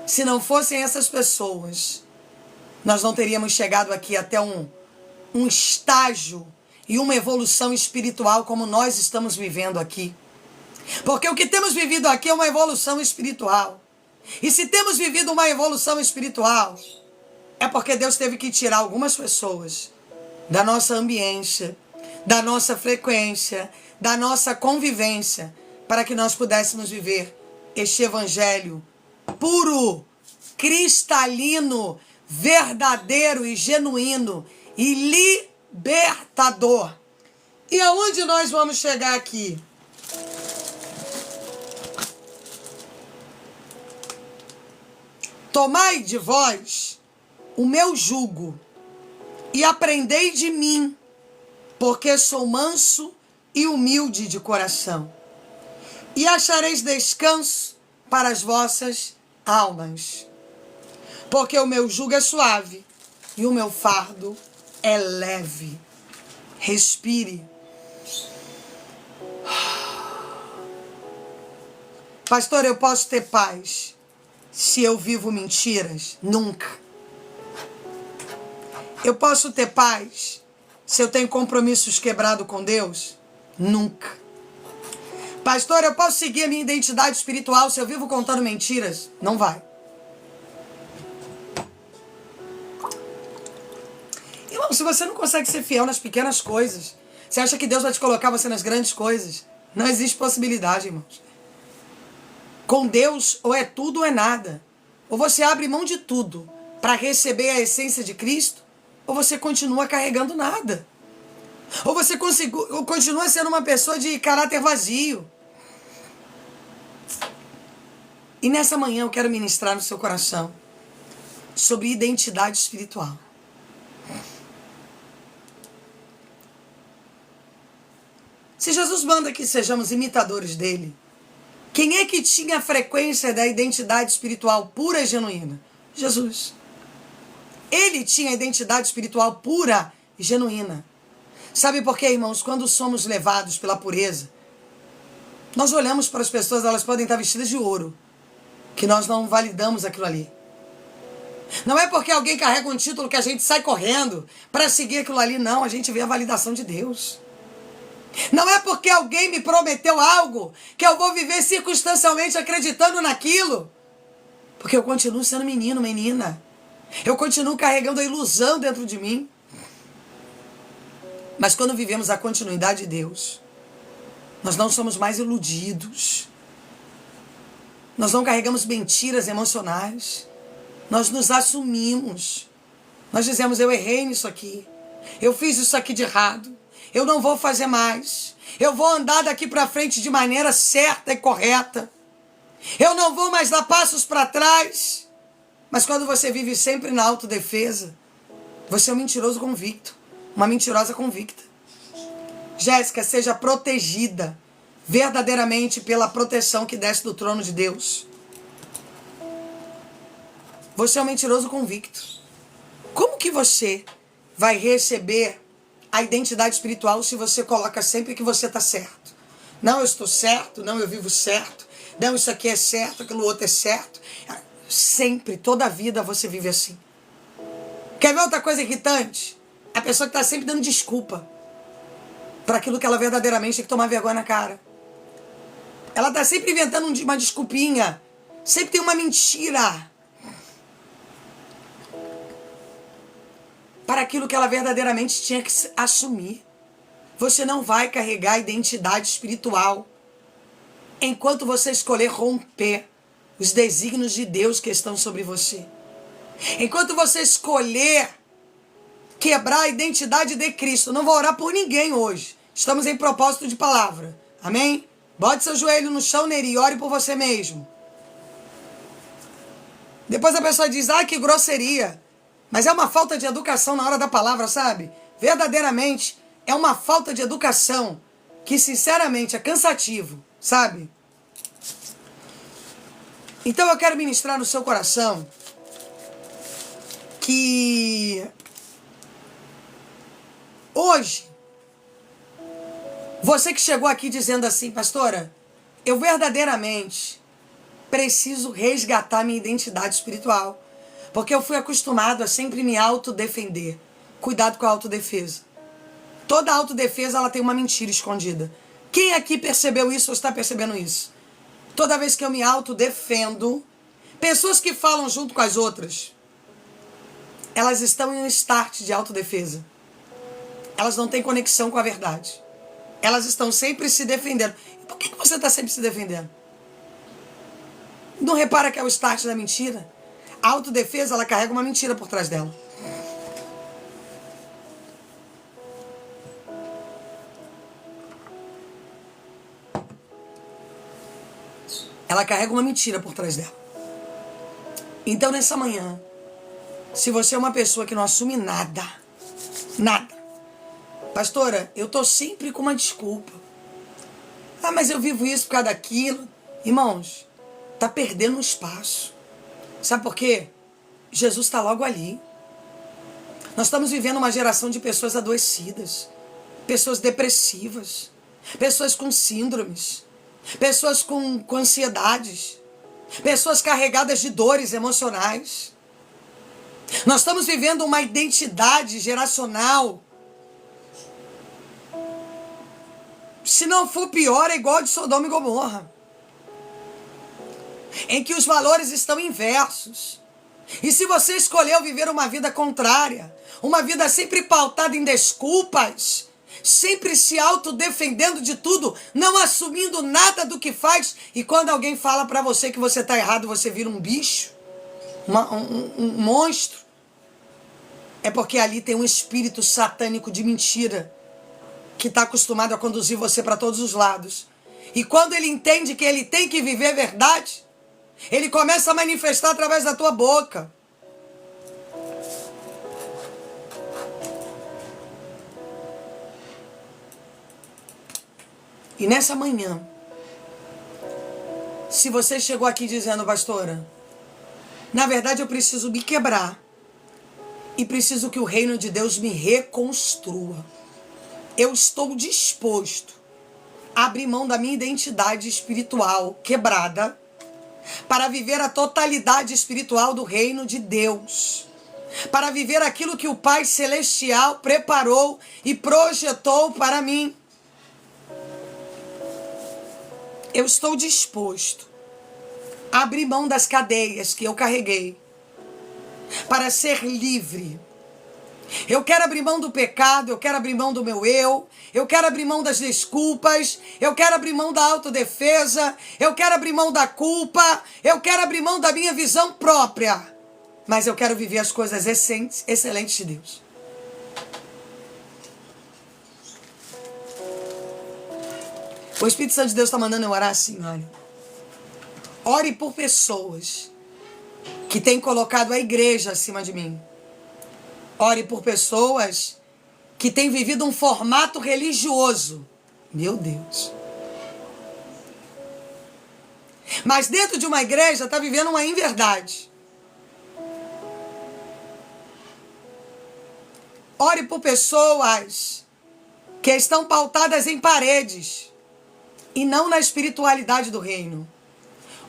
Speaker 2: se não fossem essas pessoas, nós não teríamos chegado aqui até um estágio e uma evolução espiritual como nós estamos vivendo aqui. Porque o que temos vivido aqui é uma evolução espiritual. E se temos vivido uma evolução espiritual, é porque Deus teve que tirar algumas pessoas da nossa ambiência, da nossa frequência, da nossa convivência, para que nós pudéssemos viver este evangelho puro, cristalino, verdadeiro e genuíno e libertador. E aonde nós vamos chegar aqui? Tomai de vós o meu jugo e aprendei de mim, porque sou manso e humilde de coração, e achareis descanso para as vossas almas. Porque o meu jugo é suave e o meu fardo é leve. Respire. Pastor, eu posso ter paz se eu vivo mentiras? Nunca. Eu posso ter paz se eu tenho compromissos quebrados com Deus? Nunca. Pastor, eu posso seguir a minha identidade espiritual se eu vivo contando mentiras? Não vai. Irmão, se você não consegue ser fiel nas pequenas coisas, você acha que Deus vai te colocar você nas grandes coisas? Não existe possibilidade, irmãos. Com Deus, ou é tudo ou é nada. Ou você abre mão de tudo para receber a essência de Cristo, ou você continua carregando nada. Ou você continua sendo uma pessoa de caráter vazio. E nessa manhã eu quero ministrar no seu coração sobre identidade espiritual. Se Jesus manda que sejamos imitadores dele, quem é que tinha a frequência da identidade espiritual pura e genuína? Jesus. Ele tinha a identidade espiritual pura e genuína. Sabe por quê, irmãos? Quando somos levados pela pureza, nós olhamos para as pessoas, elas podem estar vestidas de ouro, que nós não validamos aquilo ali. Não é porque alguém carrega um título que a gente sai correndo para seguir aquilo ali, não. A gente vê a validação de Deus. Não é porque alguém me prometeu algo que eu vou viver circunstancialmente acreditando naquilo. Porque eu continuo sendo menino, menina. Eu continuo carregando a ilusão dentro de mim. Mas quando vivemos a continuidade de Deus, nós não somos mais iludidos. Nós não carregamos mentiras emocionais. Nós nos assumimos. Nós dizemos, eu errei nisso aqui. Eu fiz isso aqui de errado. eu não vou fazer mais. Eu vou andar daqui para frente de maneira certa e correta. Eu não vou mais dar passos para trás. Mas quando você vive sempre na autodefesa, você é um mentiroso convicto, uma mentirosa convicta. Jéssica, seja protegida verdadeiramente pela proteção que desce do trono de Deus. Você é um mentiroso convicto. Como que você vai receber a identidade espiritual se você coloca sempre que você está certo? Não, eu estou certo, não, eu vivo certo. Não, isso aqui é certo, aquilo outro é certo. Sempre, toda a vida você vive assim. Quer ver outra coisa irritante? A pessoa que está sempre dando desculpa para aquilo que ela verdadeiramente tem que tomar vergonha na cara. Ela está sempre inventando uma desculpinha. Sempre tem uma mentira para aquilo que ela verdadeiramente tinha que assumir. Você não vai carregar a identidade espiritual enquanto você escolher romper os desígnios de Deus que estão sobre você. Enquanto você escolher quebrar a identidade de Cristo. Não vou orar por ninguém hoje. Estamos em propósito de palavra. Amém? Bote seu joelho no chão, Neri, e ore por você mesmo. Depois a pessoa diz, que grosseria. Mas é uma falta de educação na hora da palavra, sabe? Verdadeiramente, é uma falta de educação que, sinceramente, é cansativo, sabe? Então eu quero ministrar no seu coração que hoje, você que chegou aqui dizendo assim, pastora, eu verdadeiramente preciso resgatar minha identidade espiritual, porque eu fui acostumado a sempre me autodefender. Cuidado com a autodefesa. Toda autodefesa ela tem uma mentira escondida. Quem aqui percebeu isso ou está percebendo isso? Toda vez que eu me autodefendo, pessoas que falam junto com as outras, elas estão em um start de autodefesa. Elas não têm conexão com a verdade. Elas estão sempre se defendendo. E por que você está sempre se defendendo? Não repara que é o start da mentira? A autodefesa, ela carrega uma mentira por trás dela. Ela carrega uma mentira por trás dela. Então, nessa manhã, se você é uma pessoa que não assume nada, pastora, eu tô sempre com uma desculpa. Mas eu vivo isso por causa daquilo. Irmãos, tá perdendo um espaço. Sabe por quê? Jesus está logo ali. Nós estamos vivendo uma geração de pessoas adoecidas, pessoas depressivas, pessoas com síndromes, pessoas com ansiedades, pessoas carregadas de dores emocionais. Nós estamos vivendo uma identidade geracional. Se não for pior, é igual de Sodoma e Gomorra, em que os valores estão inversos. E se você escolheu viver uma vida contrária, uma vida sempre pautada em desculpas, sempre se autodefendendo de tudo, não assumindo nada do que faz, e quando alguém fala pra você que você tá errado, você vira um bicho, um monstro, é porque ali tem um espírito satânico de mentira que está acostumado a conduzir você para todos os lados. E quando ele entende que ele tem que viver verdade, ele começa a manifestar através da tua boca. E nessa manhã, se você chegou aqui dizendo, pastora, na verdade eu preciso me quebrar e preciso que o reino de Deus me reconstrua. Eu estou disposto a abrir mão da minha identidade espiritual quebrada para viver a totalidade espiritual do reino de Deus, para viver aquilo que o Pai Celestial preparou e projetou para mim. Eu estou disposto a abrir mão das cadeias que eu carreguei para ser livre. Eu quero abrir mão do pecado, eu quero abrir mão do meu eu quero abrir mão das desculpas, eu quero abrir mão da autodefesa, eu quero abrir mão da culpa, eu quero abrir mão da minha visão própria, mas eu quero viver as coisas excelentes de Deus. O Espírito Santo de Deus está mandando eu orar assim, olha. Ore por pessoas que têm colocado a igreja acima de mim. Ore por pessoas que têm vivido um formato religioso. Meu Deus. Mas dentro de uma igreja está vivendo uma inverdade. Ore por pessoas que estão pautadas em paredes e não na espiritualidade do reino.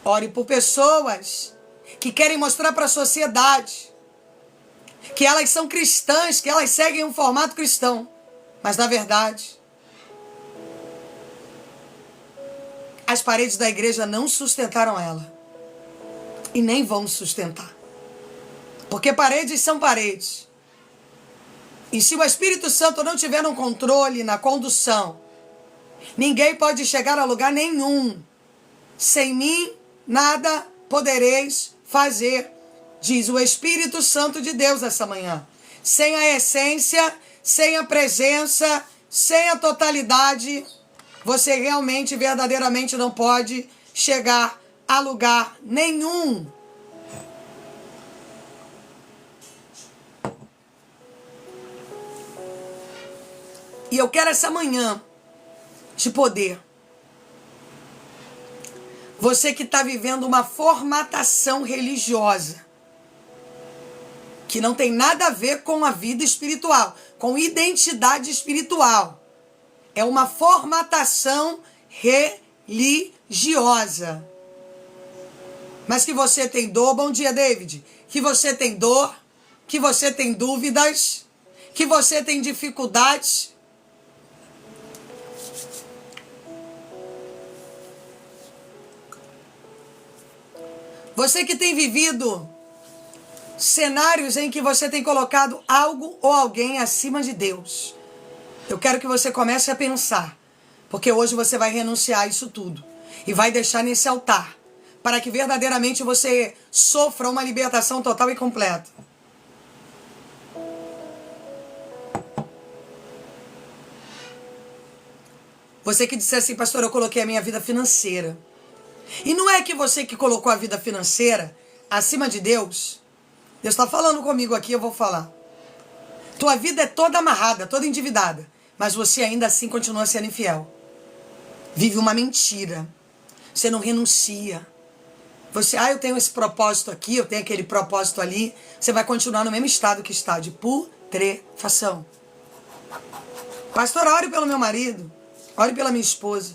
Speaker 2: Ore por pessoas que querem mostrar para a sociedade que elas são cristãs, que elas seguem um formato cristão. Mas, na verdade, as paredes da igreja não sustentaram ela. E nem vão sustentar. Porque paredes são paredes. E se o Espírito Santo não tiver no controle, na condução, ninguém pode chegar a lugar nenhum. Sem mim, nada podereis fazer, diz o Espírito Santo de Deus essa manhã. Sem a essência, sem a presença, sem a totalidade, você realmente, verdadeiramente não pode chegar a lugar nenhum. E eu quero essa manhã de poder. Você que está vivendo uma formatação religiosa, que não tem nada a ver com a vida espiritual, com identidade espiritual. É uma formatação religiosa. Mas que você tem dor, bom dia, David. Que você tem dor, que você tem dúvidas, que você tem dificuldades. Você que tem vivido cenários em que você tem colocado algo ou alguém acima de Deus. Eu quero que você comece a pensar, porque hoje você vai renunciar a isso tudo e vai deixar nesse altar, para que verdadeiramente você sofra uma libertação total e completa. Você que disse assim, pastor, eu coloquei a minha vida financeira. E não é que você que colocou a vida financeira acima de Deus. Deus está falando comigo aqui, eu vou falar. Tua vida é toda amarrada, toda endividada. Mas você ainda assim continua sendo infiel. Vive uma mentira. Você não renuncia. Você, eu tenho esse propósito aqui, eu tenho aquele propósito ali. Você vai continuar no mesmo estado que está, de putrefação. Pastor, ore pelo meu marido. Ore pela minha esposa.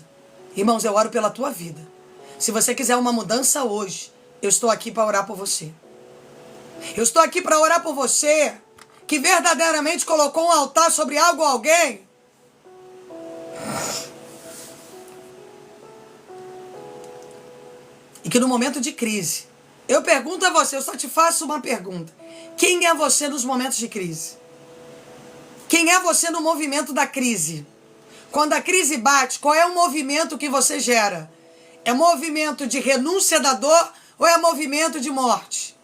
Speaker 2: Irmãos, eu oro pela tua vida. Se você quiser uma mudança hoje, eu estou aqui para orar por você. Eu estou aqui para orar por você que verdadeiramente colocou um altar sobre algo ou alguém. E que no momento de crise, eu pergunto a você, eu só te faço uma pergunta. Quem é você nos momentos de crise? Quem é você no movimento da crise? Quando a crise bate, qual é o movimento que você gera? É movimento de renúncia da dor ou é movimento de morte?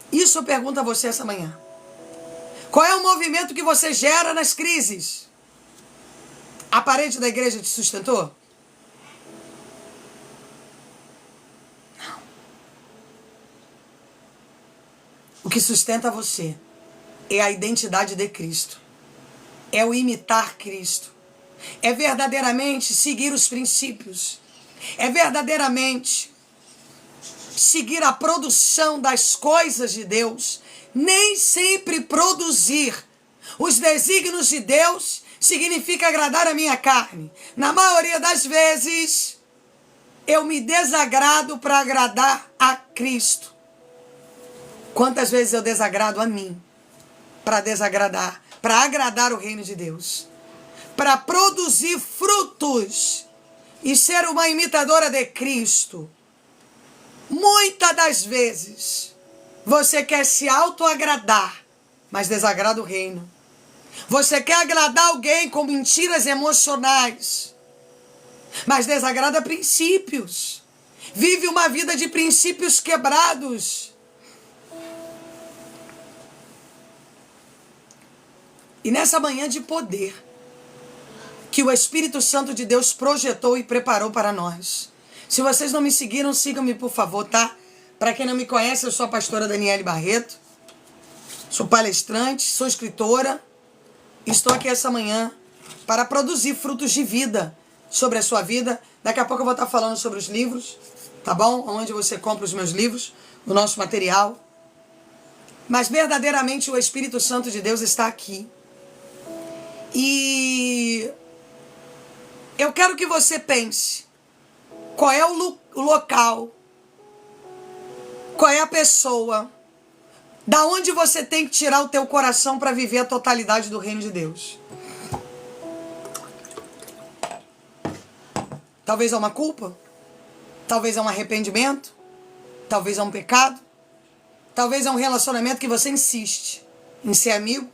Speaker 2: Isso eu pergunto a você essa manhã. Qual é o movimento que você gera nas crises? A parede da igreja te sustentou? Não. O que sustenta você é a identidade de Cristo. É o imitar Cristo. É verdadeiramente seguir os princípios. É verdadeiramente seguir a produção das coisas de Deus. Nem sempre produzir os desígnios de Deus significa agradar a minha carne. Na maioria das vezes, eu me desagrado para agradar a Cristo. Quantas vezes eu desagrado a mim para agradar o reino de Deus? Para produzir frutos e ser uma imitadora de Cristo. Muitas das vezes, você quer se autoagradar, mas desagrada o reino. Você quer agradar alguém com mentiras emocionais, mas desagrada princípios. Vive uma vida de princípios quebrados. E nessa manhã de poder, que o Espírito Santo de Deus projetou e preparou para nós. Se vocês não me seguiram, sigam-me, por favor, tá? Para quem não me conhece, eu sou a pastora Daniele Barreto. Sou palestrante, sou escritora. Estou aqui essa manhã para produzir frutos de vida sobre a sua vida. Daqui a pouco eu vou estar falando sobre os livros, tá bom? Onde você compra os meus livros, o nosso material. Mas verdadeiramente o Espírito Santo de Deus está aqui. E eu quero que você pense qual é o local, qual é a pessoa, da onde você tem que tirar o teu coração para viver a totalidade do reino de Deus. Talvez é uma culpa, talvez é um arrependimento, talvez é um pecado, talvez é um relacionamento que você insiste em ser amigo.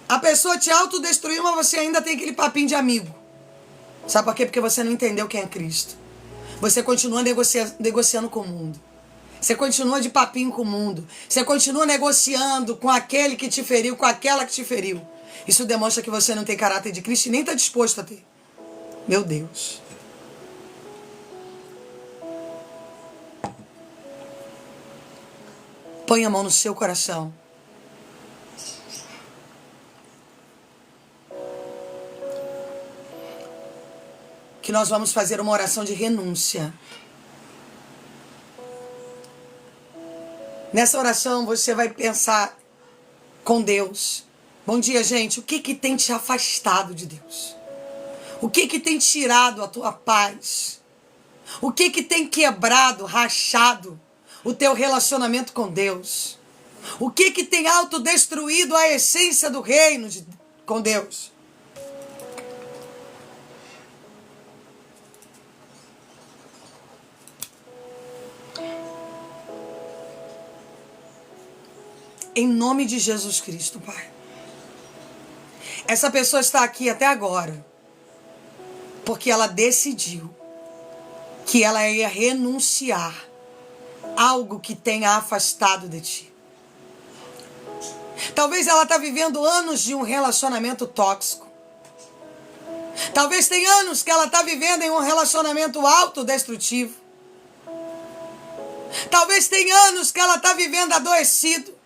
Speaker 2: A pessoa te autodestruiu, mas você ainda tem aquele papinho de amigo. Sabe por quê? Porque você não entendeu quem é Cristo. Você continua negociando com o mundo. Você continua de papinho com o mundo. Você continua negociando com aquele que te feriu, com aquela que te feriu. Isso demonstra que você não tem caráter de Cristo e nem está disposto a ter. Meu Deus. Põe a mão no seu coração. Que nós vamos fazer uma oração de renúncia. Nessa oração você vai pensar com Deus. Bom dia, gente. O que tem te afastado de Deus? O que tem tirado a tua paz? O que tem quebrado, rachado o teu relacionamento com Deus? O que tem autodestruído a essência do reino com Deus? Em nome de Jesus Cristo, Pai. Essa pessoa está aqui até agora porque ela decidiu que ela ia renunciar algo que tenha afastado de ti. Talvez ela está vivendo anos de um relacionamento tóxico. Talvez tenha anos que ela está vivendo em um relacionamento autodestrutivo. Talvez tenha anos que ela está vivendo adoecido.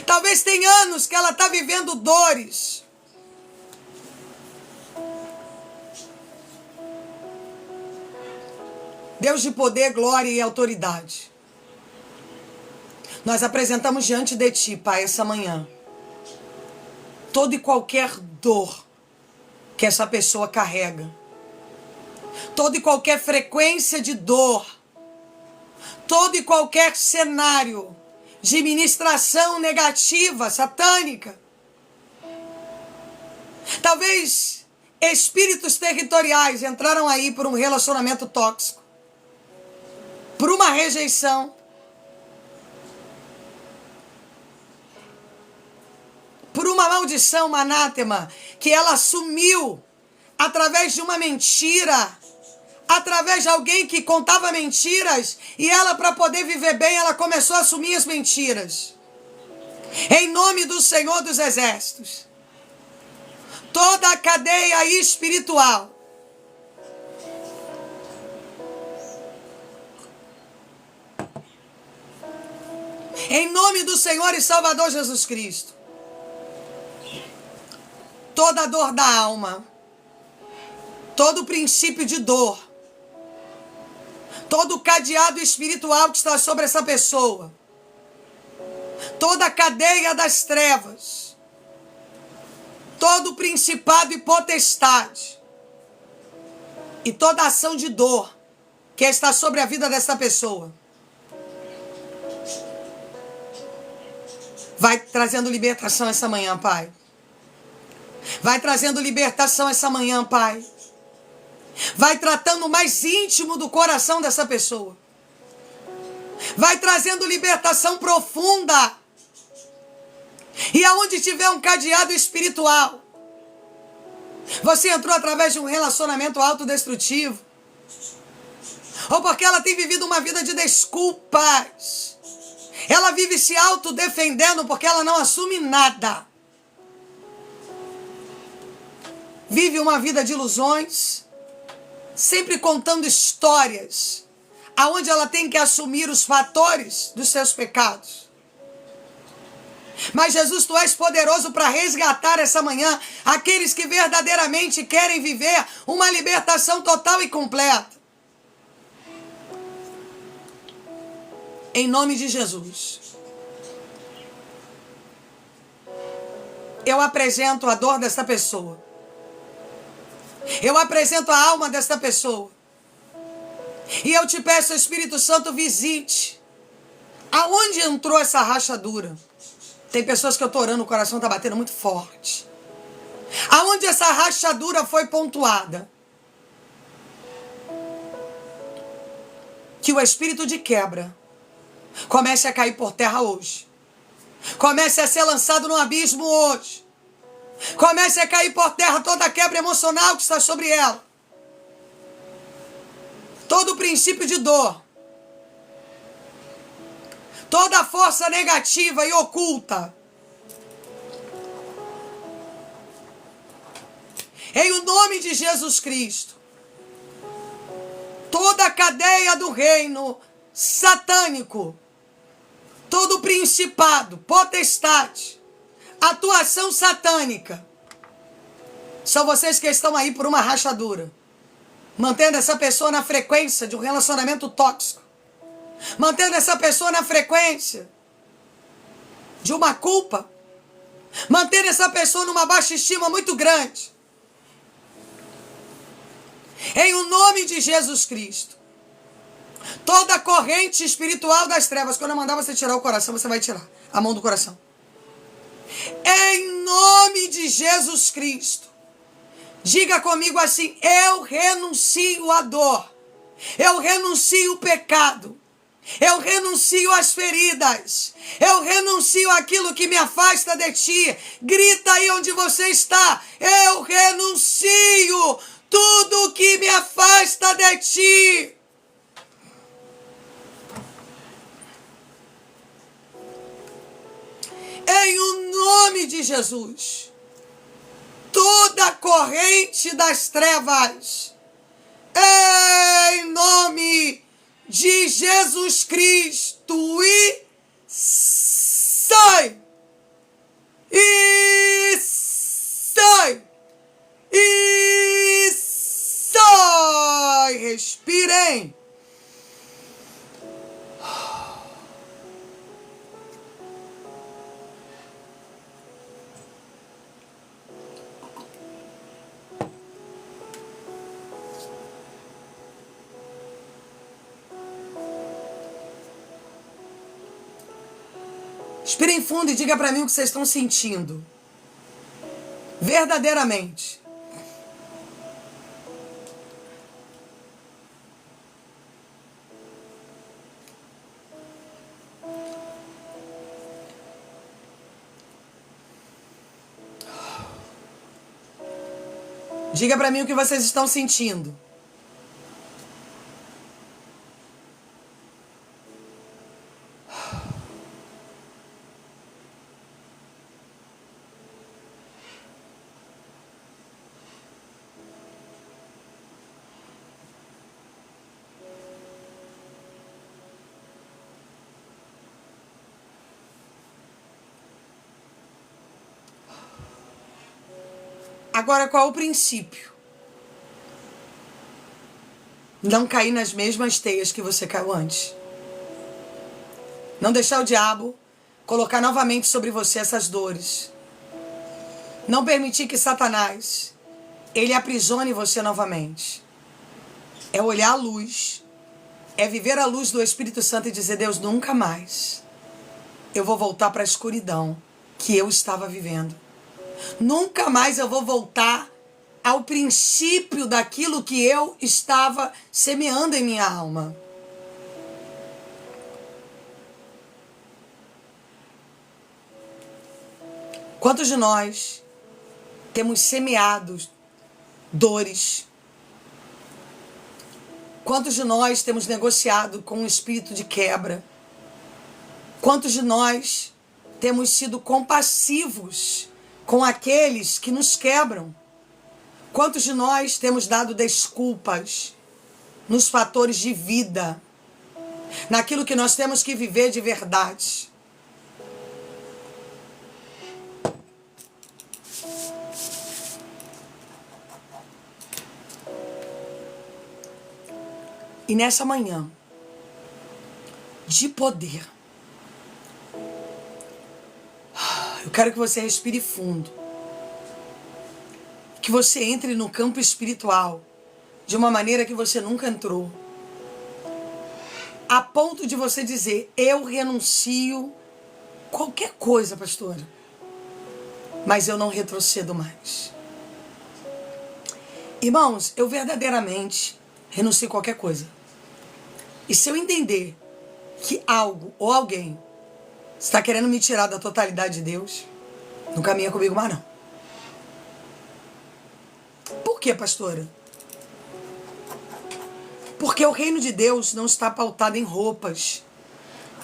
Speaker 2: Talvez tenha anos que ela está vivendo dores. Deus de poder, glória e autoridade. Nós apresentamos diante de Ti, Pai, essa manhã, toda e qualquer dor que essa pessoa carrega. Toda e qualquer frequência de dor. Todo e qualquer cenário de ministração negativa, satânica. Talvez espíritos territoriais entraram aí por um relacionamento tóxico, por uma rejeição, por uma maldição, uma anátema, que ela assumiu através de uma mentira, através de alguém que contava mentiras, e ela, para poder viver bem, ela começou a assumir as mentiras. Em nome do Senhor dos Exércitos, toda a cadeia espiritual, em nome do Senhor e Salvador Jesus Cristo, toda a dor da alma, todo o princípio de dor, todo o cadeado espiritual que está sobre essa pessoa, toda a cadeia das trevas, todo o principado e potestade, e toda a ação de dor que está sobre a vida dessa pessoa, vai trazendo libertação essa manhã, Pai. Vai trazendo libertação essa manhã, Pai. Vai tratando o mais íntimo do coração dessa pessoa. Vai trazendo libertação profunda. E aonde tiver um cadeado espiritual, você entrou através de um relacionamento autodestrutivo, ou porque ela tem vivido uma vida de desculpas, ela vive se autodefendendo porque ela não assume nada. vive uma vida de ilusões, sempre contando histórias, aonde ela tem que assumir os fatores dos seus pecados. Mas Jesus, tu és poderoso para resgatar essa manhã aqueles que verdadeiramente querem viver uma libertação total e completa. Em nome de Jesus. Eu apresento a dor dessa pessoa. Eu apresento a alma desta pessoa. E eu te peço, Espírito Santo, visite. Aonde entrou essa rachadura? Tem pessoas que eu estou orando, o coração está batendo muito forte. Aonde essa rachadura foi pontuada? Que o espírito de quebra comece a cair por terra hoje. Comece a ser lançado no abismo hoje. Comece a cair por terra toda a quebra emocional que está sobre ela. Todo o princípio de dor. Toda a força negativa e oculta. Em o nome de Jesus Cristo. Toda a cadeia do reino satânico. Todo o principado, potestade, atuação satânica. São vocês que estão aí por uma rachadura. Mantendo essa pessoa na frequência de um relacionamento tóxico. Mantendo essa pessoa na frequência de uma culpa. Mantendo essa pessoa numa baixa estima muito grande. Em o nome de Jesus Cristo. Toda a corrente espiritual das trevas. Quando eu mandar você tirar o coração, você vai tirar a mão do coração. Em nome de Jesus Cristo. Diga comigo assim: eu renuncio à dor. Eu renuncio o pecado. Eu renuncio às feridas. Eu renuncio àquilo que me afasta de ti. Grita aí onde você está. Eu renuncio tudo que me afasta de ti. Em o nome de Jesus. Toda a corrente das trevas. Em nome de Jesus Cristo. E sai. E sai. E sai. Respirem. Respirem fundo e diga para mim o que vocês estão sentindo. Verdadeiramente. Diga para mim o que vocês estão sentindo. Agora, qual é o princípio? Não cair nas mesmas teias que você caiu antes. Não deixar o diabo colocar novamente sobre você essas dores. Não permitir que Satanás, ele aprisione você novamente. É olhar a luz. É viver a luz do Espírito Santo e dizer: Deus, nunca mais eu vou voltar para a escuridão que eu estava vivendo. Nunca mais eu vou voltar ao princípio daquilo que eu estava semeando em minha alma. Quantos de nós temos semeado dores? Quantos de nós temos negociado com um espírito de quebra? Quantos de nós temos sido compassivos com aqueles que nos quebram? Quantos de nós temos dado desculpas nos fatores de vida, naquilo que nós temos que viver de verdade? E nessa manhã de poder, eu quero que você respire fundo, que você entre no campo espiritual de uma maneira que você nunca entrou, a ponto de você dizer: eu renuncio qualquer coisa, pastora, mas eu não retrocedo mais. Irmãos, eu verdadeiramente renuncio qualquer coisa. E se eu entender que algo ou alguém está querendo me tirar da totalidade de Deus, não caminha comigo mais não. Por quê, pastora? Porque o reino de Deus não está pautado em roupas.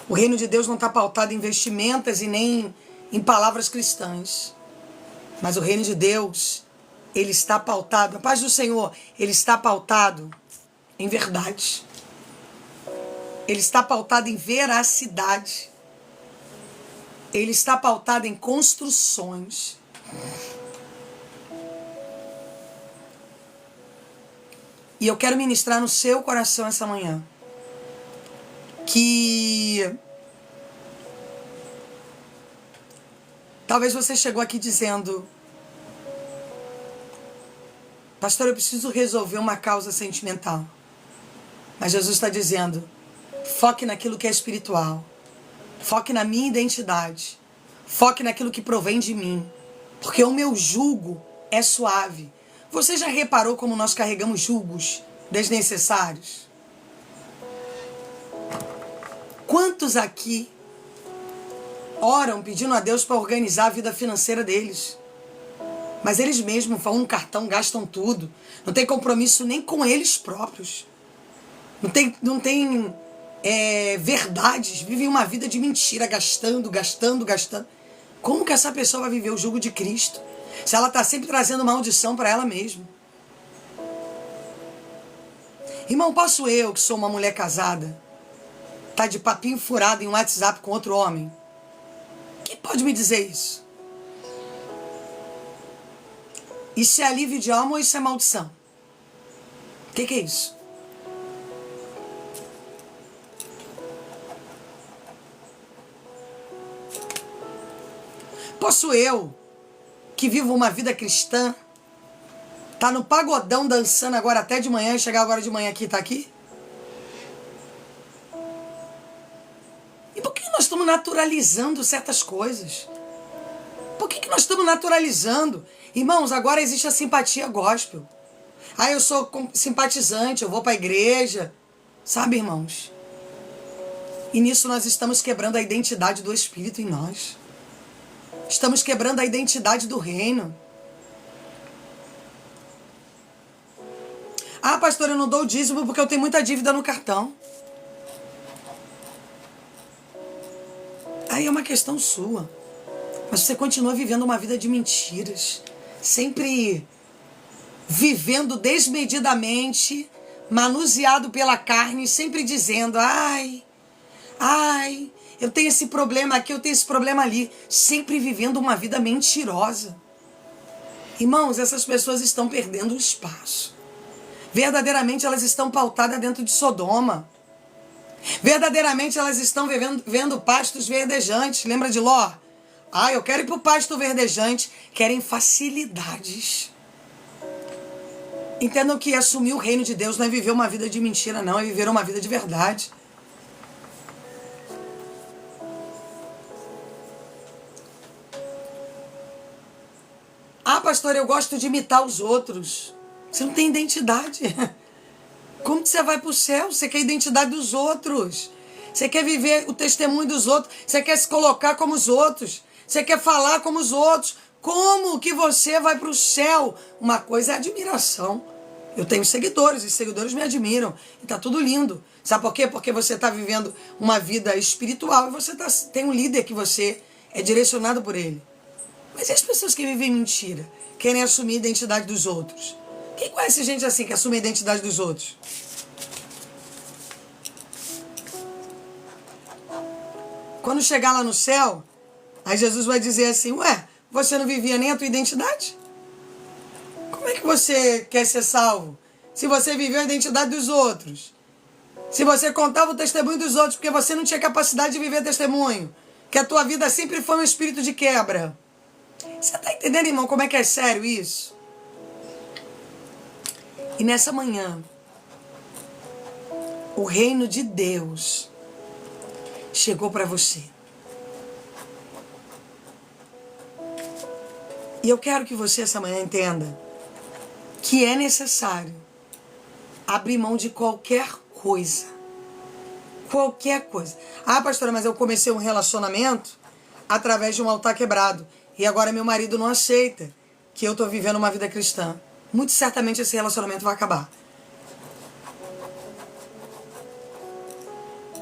Speaker 2: O reino de Deus não está pautado em vestimentas e nem em palavras cristãs. Mas o reino de Deus, ele está pautado, a paz do Senhor, ele está pautado em verdade. Ele está pautado em veracidade. Ele está pautado em construções. E eu quero ministrar no seu coração essa manhã que talvez você chegou aqui dizendo: pastor, eu preciso resolver uma causa sentimental. Mas Jesus está dizendo: foque naquilo que é espiritual. Foque na minha identidade. Foque naquilo que provém de mim. Porque o meu jugo é suave. Você já reparou como nós carregamos jugos desnecessários? Quantos aqui oram pedindo a Deus para organizar a vida financeira deles? Mas eles mesmos vão no cartão, gastam tudo. Não tem compromisso nem com eles próprios. Não tem verdades. Vivem uma vida de mentira, gastando. Como que essa pessoa vai viver o jugo de Cristo? Se ela está sempre trazendo maldição para ela mesma. Irmão, posso eu, que sou uma mulher casada, tá de papinho furado em um WhatsApp com outro homem? Quem pode me dizer isso? Isso é alívio de alma ou isso é maldição? O que é isso? Posso eu, que vivo uma vida cristã, tá no pagodão dançando agora até de manhã, e chegar agora de manhã aqui e tá aqui? E por que nós estamos naturalizando certas coisas? Por que nós estamos naturalizando? Irmãos, agora existe a simpatia gospel. Ah, eu sou simpatizante, eu vou para a igreja. Sabe, irmãos? E nisso nós estamos quebrando a identidade do Espírito em nós. Estamos quebrando a identidade do reino. Ah, pastor, eu não dou o dízimo porque eu tenho muita dívida no cartão. Aí é uma questão sua. Mas você continua vivendo uma vida de mentiras. Sempre vivendo desmedidamente, manuseado pela carne, sempre dizendo: ai, eu tenho esse problema aqui, eu tenho esse problema ali. Sempre vivendo uma vida mentirosa. Irmãos, essas pessoas estão perdendo o espaço. Verdadeiramente elas estão pautadas dentro de Sodoma. Verdadeiramente elas estão vendo pastos verdejantes. Lembra de Ló? Ah, eu quero ir para o pasto verdejante. Querem facilidades. Entendam que assumir o reino de Deus não é viver uma vida de mentira, não. É viver uma vida de verdade. Ah, pastor, eu gosto de imitar os outros. Você não tem identidade. Como que você vai para o céu? Você quer a identidade dos outros. Você quer viver o testemunho dos outros. Você quer se colocar como os outros. Você quer falar como os outros. Como que você vai para o céu? Uma coisa é admiração. Eu tenho seguidores, e seguidores me admiram. E tá tudo lindo. Sabe por quê? Porque você está vivendo uma vida espiritual e você tem um líder que você é direcionado por ele. Mas e as pessoas que vivem mentira? Querem assumir a identidade dos outros? Quem conhece gente assim que assume a identidade dos outros? Quando chegar lá no céu, aí Jesus vai dizer assim, ué, você não vivia nem a tua identidade? Como é que você quer ser salvo? Se você viveu a identidade dos outros. Se você contava o testemunho dos outros, porque você não tinha capacidade de viver testemunho. Que a tua vida sempre foi um espírito de quebra. Você está entendendo, irmão, como é que é sério isso? E nessa manhã, o reino de Deus chegou para você. E eu quero que você essa manhã entenda que é necessário abrir mão de qualquer coisa. Qualquer coisa. Ah, pastora, mas eu comecei um relacionamento através de um altar quebrado. E agora meu marido não aceita que eu estou vivendo uma vida cristã. Muito certamente esse relacionamento vai acabar.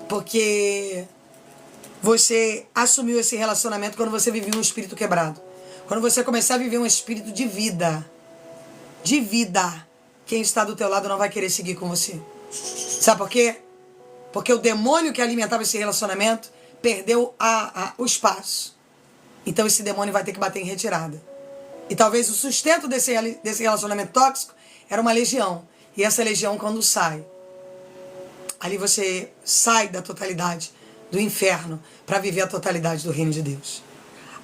Speaker 2: Porque você assumiu esse relacionamento quando você vivia um espírito quebrado. Quando você começar a viver um espírito de vida, quem está do teu lado não vai querer seguir com você. Sabe por quê? Porque o demônio que alimentava esse relacionamento perdeu o espaço. Então esse demônio vai ter que bater em retirada. E talvez o sustento desse relacionamento tóxico era uma legião. E essa legião, quando sai, ali você sai da totalidade do inferno para viver a totalidade do reino de Deus.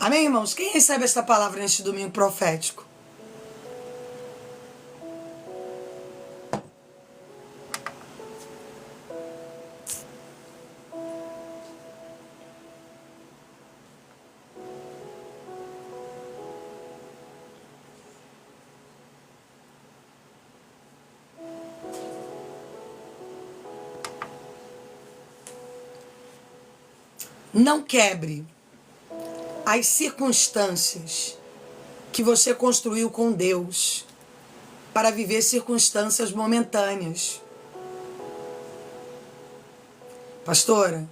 Speaker 2: Amém, irmãos? Quem recebe essa palavra neste domingo profético? Não quebre as circunstâncias que você construiu com Deus para viver circunstâncias momentâneas. Pastora,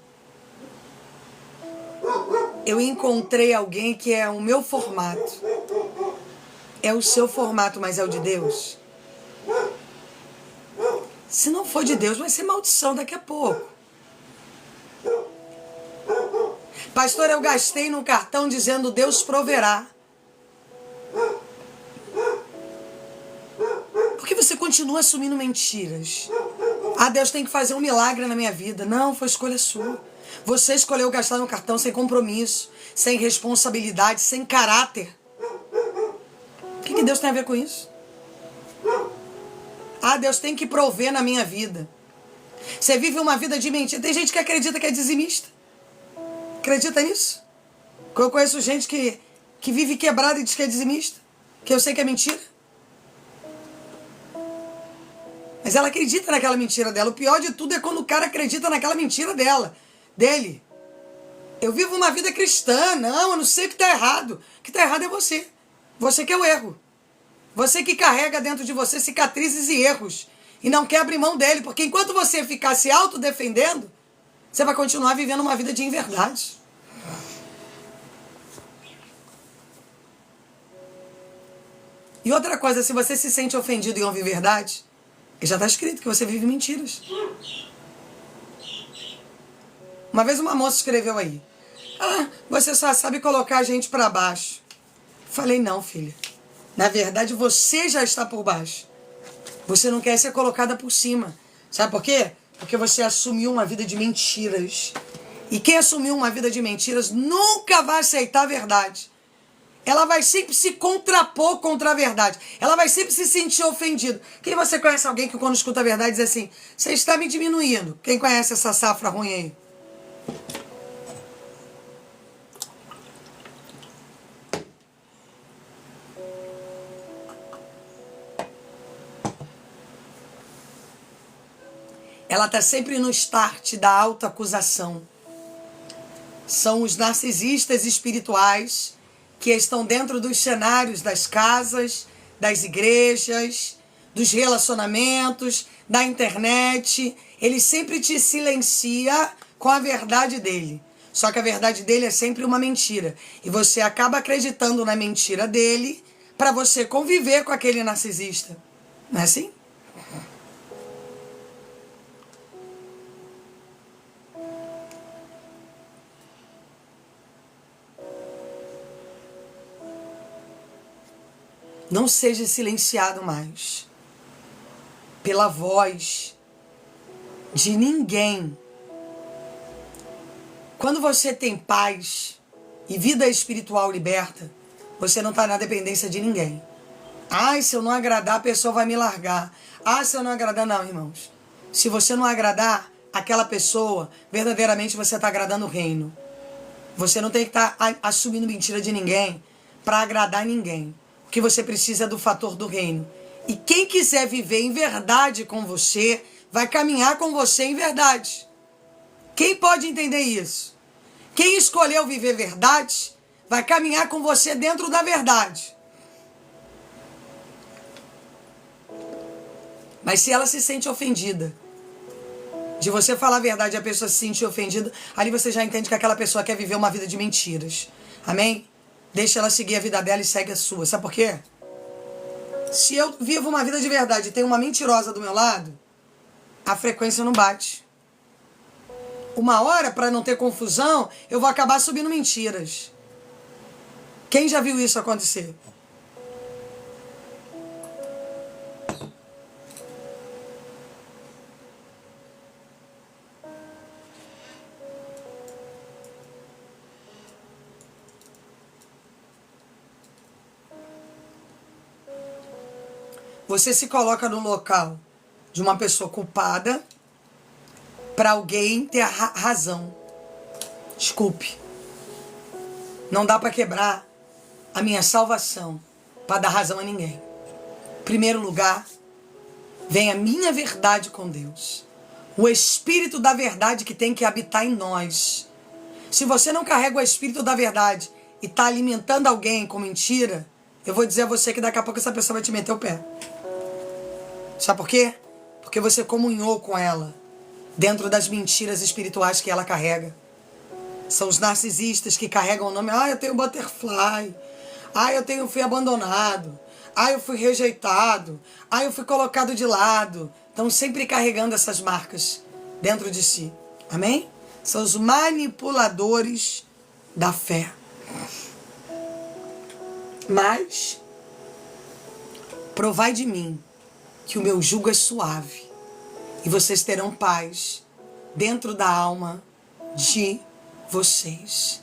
Speaker 2: eu encontrei alguém que é o meu formato. É o seu formato, mas é o de Deus? Se não for de Deus, vai ser maldição daqui a pouco. Pastor, eu gastei no cartão dizendo Deus proverá. Por que você continua assumindo mentiras? Ah, Deus tem que fazer um milagre na minha vida. Não, foi escolha sua. Você escolheu gastar no cartão sem compromisso, sem responsabilidade, sem caráter. O que Deus tem a ver com isso? Ah, Deus tem que prover na minha vida. Você vive uma vida de mentira. Tem gente que acredita que é dizimista. Acredita nisso? Eu conheço gente que vive quebrada e diz que é dizimista. Que eu sei que é mentira. Mas ela acredita naquela mentira dela. O pior de tudo é quando o cara acredita naquela mentira dele. Eu vivo uma vida cristã. Não, eu não sei o que está errado. O que está errado é você. Você que é o erro. Você que carrega dentro de você cicatrizes e erros. E não quer abrir mão dele. Porque enquanto você ficar se autodefendendo, você vai continuar vivendo uma vida de inverdade. E outra coisa, se você se sente ofendido em ouvir verdade, já está escrito que você vive mentiras. Uma vez uma moça escreveu aí, você só sabe colocar a gente para baixo. Falei, não, filha. Na verdade, você já está por baixo. Você não quer ser colocada por cima. Sabe por quê? Porque você assumiu uma vida de mentiras. E quem assumiu uma vida de mentiras nunca vai aceitar a verdade. Ela vai sempre se contrapor contra a verdade. Ela vai sempre se sentir ofendida. Quem você conhece alguém que quando escuta a verdade diz assim, você está me diminuindo. Quem conhece essa safra ruim aí? Ela está sempre no start da autoacusação. São os narcisistas espirituais que estão dentro dos cenários das casas, das igrejas, dos relacionamentos, da internet. Ele sempre te silencia com a verdade dele. Só que a verdade dele é sempre uma mentira. E você acaba acreditando na mentira dele para você conviver com aquele narcisista. Não é assim? Não seja silenciado mais pela voz de ninguém. Quando você tem paz e vida espiritual liberta, você não está na dependência de ninguém. Ai, se eu não agradar, a pessoa vai me largar. Ah, se eu não agradar, não, irmãos. Se você não agradar aquela pessoa, verdadeiramente você está agradando o reino. Você não tem que estar assumindo mentira de ninguém para agradar ninguém. O que você precisa é do fator do reino. E quem quiser viver em verdade com você, vai caminhar com você em verdade. Quem pode entender isso? Quem escolheu viver verdade, vai caminhar com você dentro da verdade. Mas se ela se sente ofendida, de você falar a verdade e a pessoa se sentir ofendida, ali você já entende que aquela pessoa quer viver uma vida de mentiras. Amém? Deixa ela seguir a vida dela e segue a sua. Sabe por quê? Se eu vivo uma vida de verdade e tenho uma mentirosa do meu lado, a frequência não bate. Uma hora, para não ter confusão, eu vou acabar subindo mentiras. Quem já viu isso acontecer? Você se coloca no local de uma pessoa culpada para alguém ter a razão. Desculpe. Não dá para quebrar a minha salvação para dar razão a ninguém. Em primeiro lugar, vem a minha verdade com Deus. O Espírito da verdade que tem que habitar em nós. Se você não carrega o Espírito da verdade e está alimentando alguém com mentira, eu vou dizer a você que daqui a pouco essa pessoa vai te meter o pé. Sabe por quê? Porque você comunhou com ela dentro das mentiras espirituais que ela carrega. São os narcisistas que carregam o nome. Ah, eu tenho butterfly. Ah, eu fui abandonado. Ah, eu fui rejeitado. Ah, eu fui colocado de lado. Estão sempre carregando essas marcas dentro de si. Amém? São os manipuladores da fé. Mas provai de mim que o meu jugo é suave e vocês terão paz dentro da alma de vocês.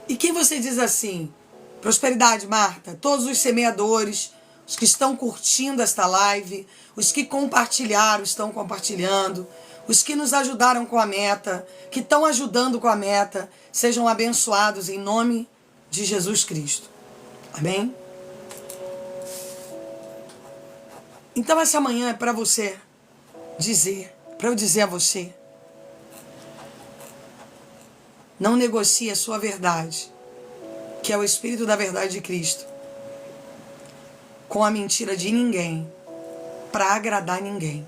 Speaker 2: E quem você diz assim? Prosperidade, Marta, todos os semeadores, os que estão curtindo esta live, os que compartilharam, estão compartilhando, os que nos ajudaram com a meta, que estão ajudando com a meta, sejam abençoados em nome de Jesus Cristo. Amém? Então essa manhã é para você dizer, para eu dizer a você, não negocie a sua verdade, que é o Espírito da verdade de Cristo, com a mentira de ninguém, para agradar ninguém.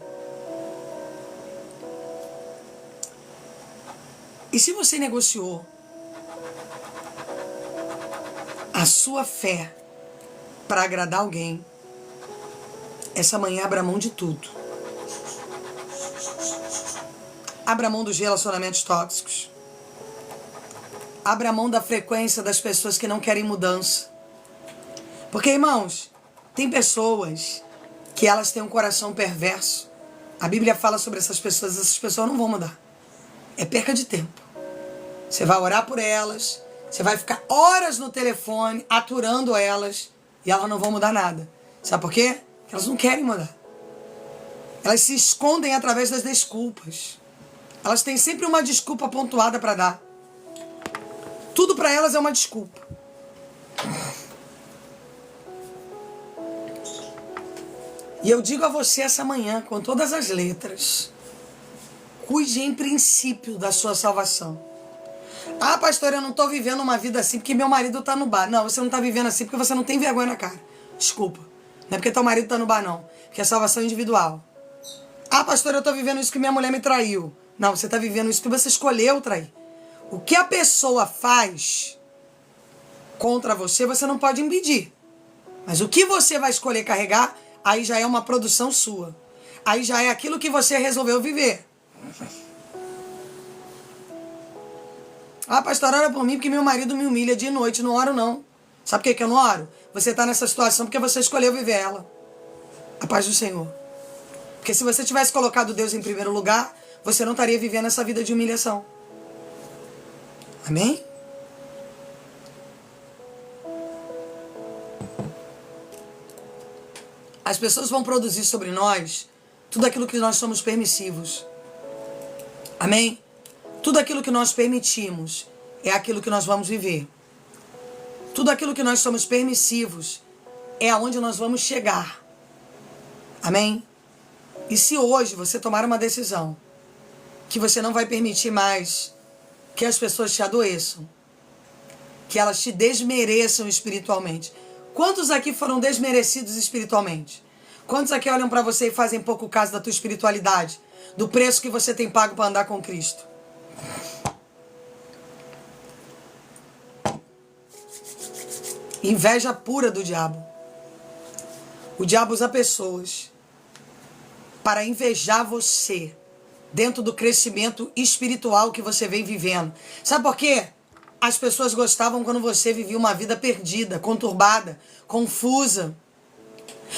Speaker 2: E se você negociou a sua fé para agradar alguém, essa manhã abra mão de tudo. Abra mão dos relacionamentos tóxicos. Abra mão da frequência das pessoas que não querem mudança. Porque, irmãos, tem pessoas que elas têm um coração perverso. A Bíblia fala sobre essas pessoas não vão mudar. É perca de tempo. Você vai orar por elas, você vai ficar horas no telefone aturando elas e elas não vão mudar nada. Sabe por quê? Porque elas não querem mudar. Elas se escondem através das desculpas. Elas têm sempre uma desculpa pontuada para dar. Tudo para elas é uma desculpa. E eu digo a você essa manhã, com todas as letras, cuide em princípio da sua salvação. Ah, pastor, eu não estou vivendo uma vida assim porque meu marido está no bar. Não, você não está vivendo assim porque você não tem vergonha na cara. Desculpa. Não é porque teu marido está no bar, não. Porque é salvação individual. Ah, pastor, eu estou vivendo isso que minha mulher me traiu. Não, você está vivendo isso que você escolheu trair. O que a pessoa faz contra você, você não pode impedir. Mas o que você vai escolher carregar, aí já é uma produção sua. Aí já é aquilo que você resolveu viver. Ah, pastor, ora por mim porque meu marido me humilha de noite. Não oro, não. Sabe por que eu não oro? Você está nessa situação porque você escolheu viver ela. A paz do Senhor. Porque se você tivesse colocado Deus em primeiro lugar, você não estaria vivendo essa vida de humilhação. Amém? As pessoas vão produzir sobre nós tudo aquilo que nós somos permissivos. Amém? Tudo aquilo que nós permitimos é aquilo que nós vamos viver. Tudo aquilo que nós somos permissivos é aonde nós vamos chegar. Amém? E se hoje você tomar uma decisão que você não vai permitir mais que as pessoas te adoeçam, que elas te desmereçam espiritualmente. Quantos aqui foram desmerecidos espiritualmente? Quantos aqui olham para você e fazem pouco caso da tua espiritualidade? Do preço que você tem pago para andar com Cristo? Inveja pura do diabo. O diabo usa pessoas para invejar você dentro do crescimento espiritual que você vem vivendo. Sabe por quê? As pessoas gostavam quando você vivia uma vida perdida, conturbada, confusa.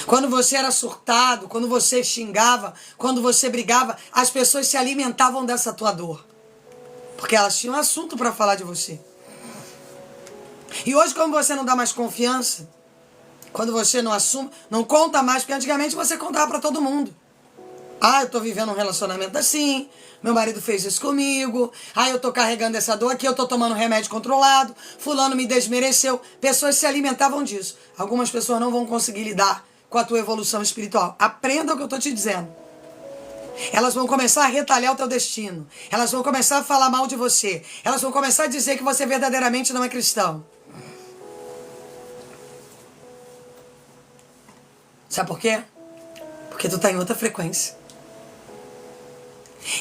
Speaker 2: Quando você era surtado, quando você xingava, quando você brigava, as pessoas se alimentavam dessa tua dor. Porque elas tinham assunto para falar de você. E hoje, como você não dá mais confiança, quando você não assume, não conta mais, porque antigamente você contava para todo mundo. Ah, eu tô vivendo um relacionamento assim, meu marido fez isso comigo, ah, eu tô carregando essa dor aqui, eu tô tomando remédio controlado, fulano me desmereceu. Pessoas se alimentavam disso. Algumas pessoas não vão conseguir lidar com a tua evolução espiritual. Aprenda o que eu tô te dizendo. Elas vão começar a retalhar o teu destino. Elas vão começar a falar mal de você. Elas vão começar a dizer que você verdadeiramente não é cristão. Sabe por quê? Porque tu tá em outra frequência.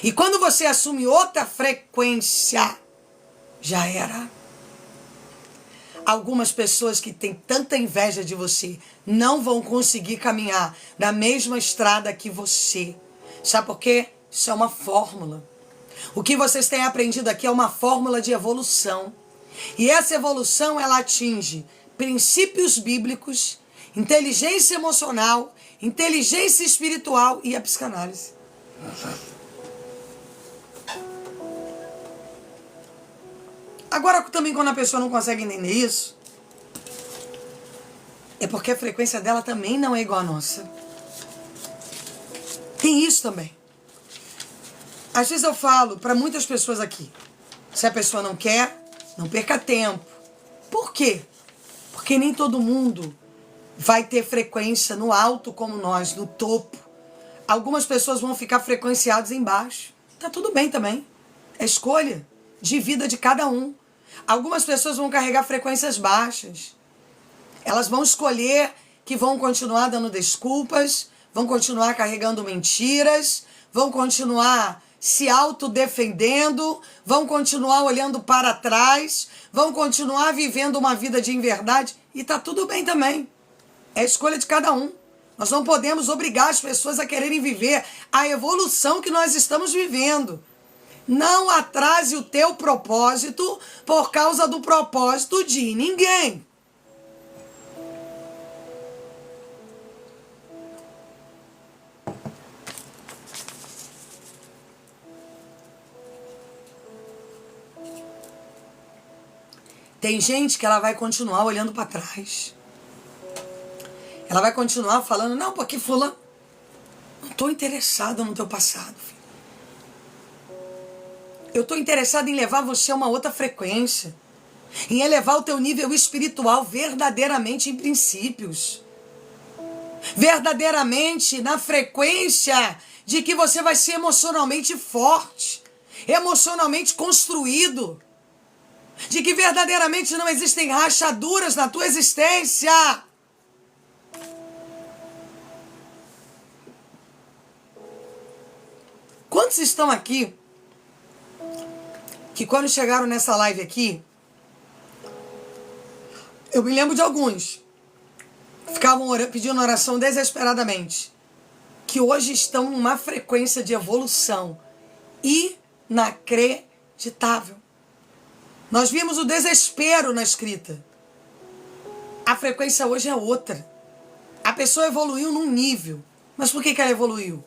Speaker 2: E quando você assume outra frequência, já era. Algumas pessoas que têm tanta inveja de você não vão conseguir caminhar na mesma estrada que você. Sabe por quê? Isso é uma fórmula. O que vocês têm aprendido aqui é uma fórmula de evolução. E essa evolução, ela atinge princípios bíblicos, inteligência emocional, inteligência espiritual e a psicanálise. Agora, também quando a pessoa não consegue entender isso, é porque a frequência dela também não é igual à nossa. Tem isso também. Às vezes eu falo para muitas pessoas aqui, se a pessoa não quer, não perca tempo. Por quê? Porque nem todo mundo vai ter frequência no alto como nós, no topo. Algumas pessoas vão ficar frequenciadas embaixo. Tá tudo bem também. É escolha de vida de cada um. Algumas pessoas vão carregar frequências baixas. Elas vão escolher que vão continuar dando desculpas, vão continuar carregando mentiras, vão continuar se autodefendendo, vão continuar olhando para trás, vão continuar vivendo uma vida de inverdade. E tá tudo bem também. É a escolha de cada um. Nós não podemos obrigar as pessoas a quererem viver a evolução que nós estamos vivendo. Não atrase o teu propósito por causa do propósito de ninguém. Tem gente que ela vai continuar olhando para trás. Ela vai continuar falando, não, porque fulano, não estou interessada no teu passado, filho. Eu estou interessada em levar você a uma outra frequência. Em elevar o teu nível espiritual verdadeiramente em princípios. Verdadeiramente na frequência de que você vai ser emocionalmente forte. Emocionalmente construído. De que verdadeiramente não existem rachaduras na tua existência. Quantos estão aqui que quando chegaram nessa live aqui, eu me lembro de alguns ficavam pedindo oração desesperadamente, que hoje estão numa frequência de evolução inacreditável. Nós vimos o desespero na escrita. A frequência hoje é outra. A pessoa evoluiu num nível. Mas por que ela evoluiu?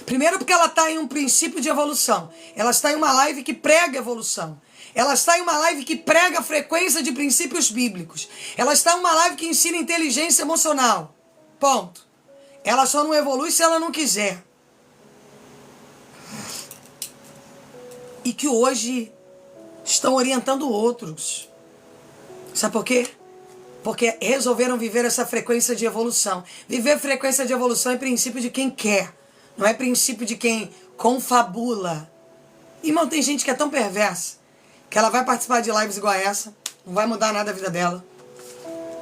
Speaker 2: Primeiro porque ela está em um princípio de evolução. Ela está em uma live que prega evolução. Ela está em uma live que prega a frequência de princípios bíblicos. Ela está em uma live que ensina inteligência emocional. Ponto. Ela só não evolui se ela não quiser. E que hoje estão orientando outros. Sabe por quê? Porque resolveram viver essa frequência de evolução. Viver frequência de evolução é princípio de quem quer. Não é princípio de quem confabula. Irmão, tem gente que é tão perversa que ela vai participar de lives igual a essa, não vai mudar nada a vida dela.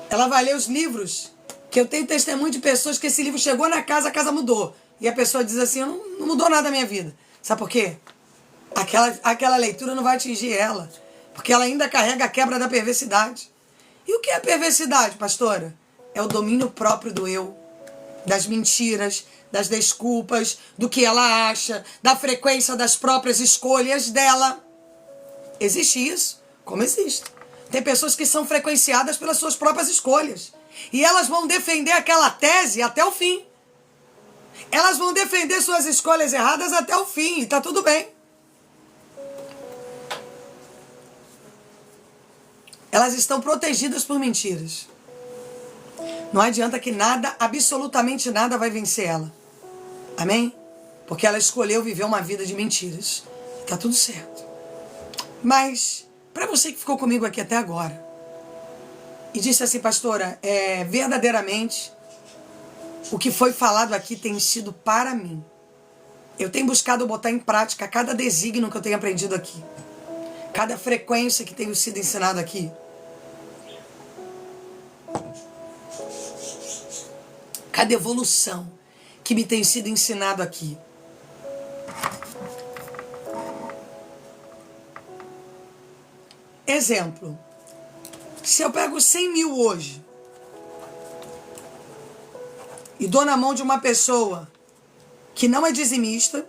Speaker 2: Ela vai ler os livros, que eu tenho testemunho de pessoas que esse livro chegou na casa, a casa mudou. E a pessoa diz assim, não mudou nada a minha vida. Sabe por quê? Aquela leitura não vai atingir ela, porque ela ainda carrega a quebra da perversidade. E o que é perversidade, pastora? É o domínio próprio do eu, das mentiras, das desculpas, do que ela acha, da frequência das próprias escolhas dela. Existe isso, como existe. Tem pessoas que são frequenciadas pelas suas próprias escolhas. E elas vão defender aquela tese até o fim. Elas vão defender suas escolhas erradas até o fim, e tá tudo bem. Elas estão protegidas por mentiras. Não adianta que nada, absolutamente nada vai vencer ela. Amém? Porque ela escolheu viver uma vida de mentiras. Tá tudo certo. Mas, para você que ficou comigo aqui até agora, e disse assim, pastora, verdadeiramente, o que foi falado aqui tem sido para mim. Eu tenho buscado botar em prática cada desígnio que eu tenho aprendido aqui. Cada frequência que tenho sido ensinado aqui. Cada evolução que me tem sido ensinado aqui. Exemplo. Se eu pego 100 mil hoje e dou na mão de uma pessoa que não é dizimista,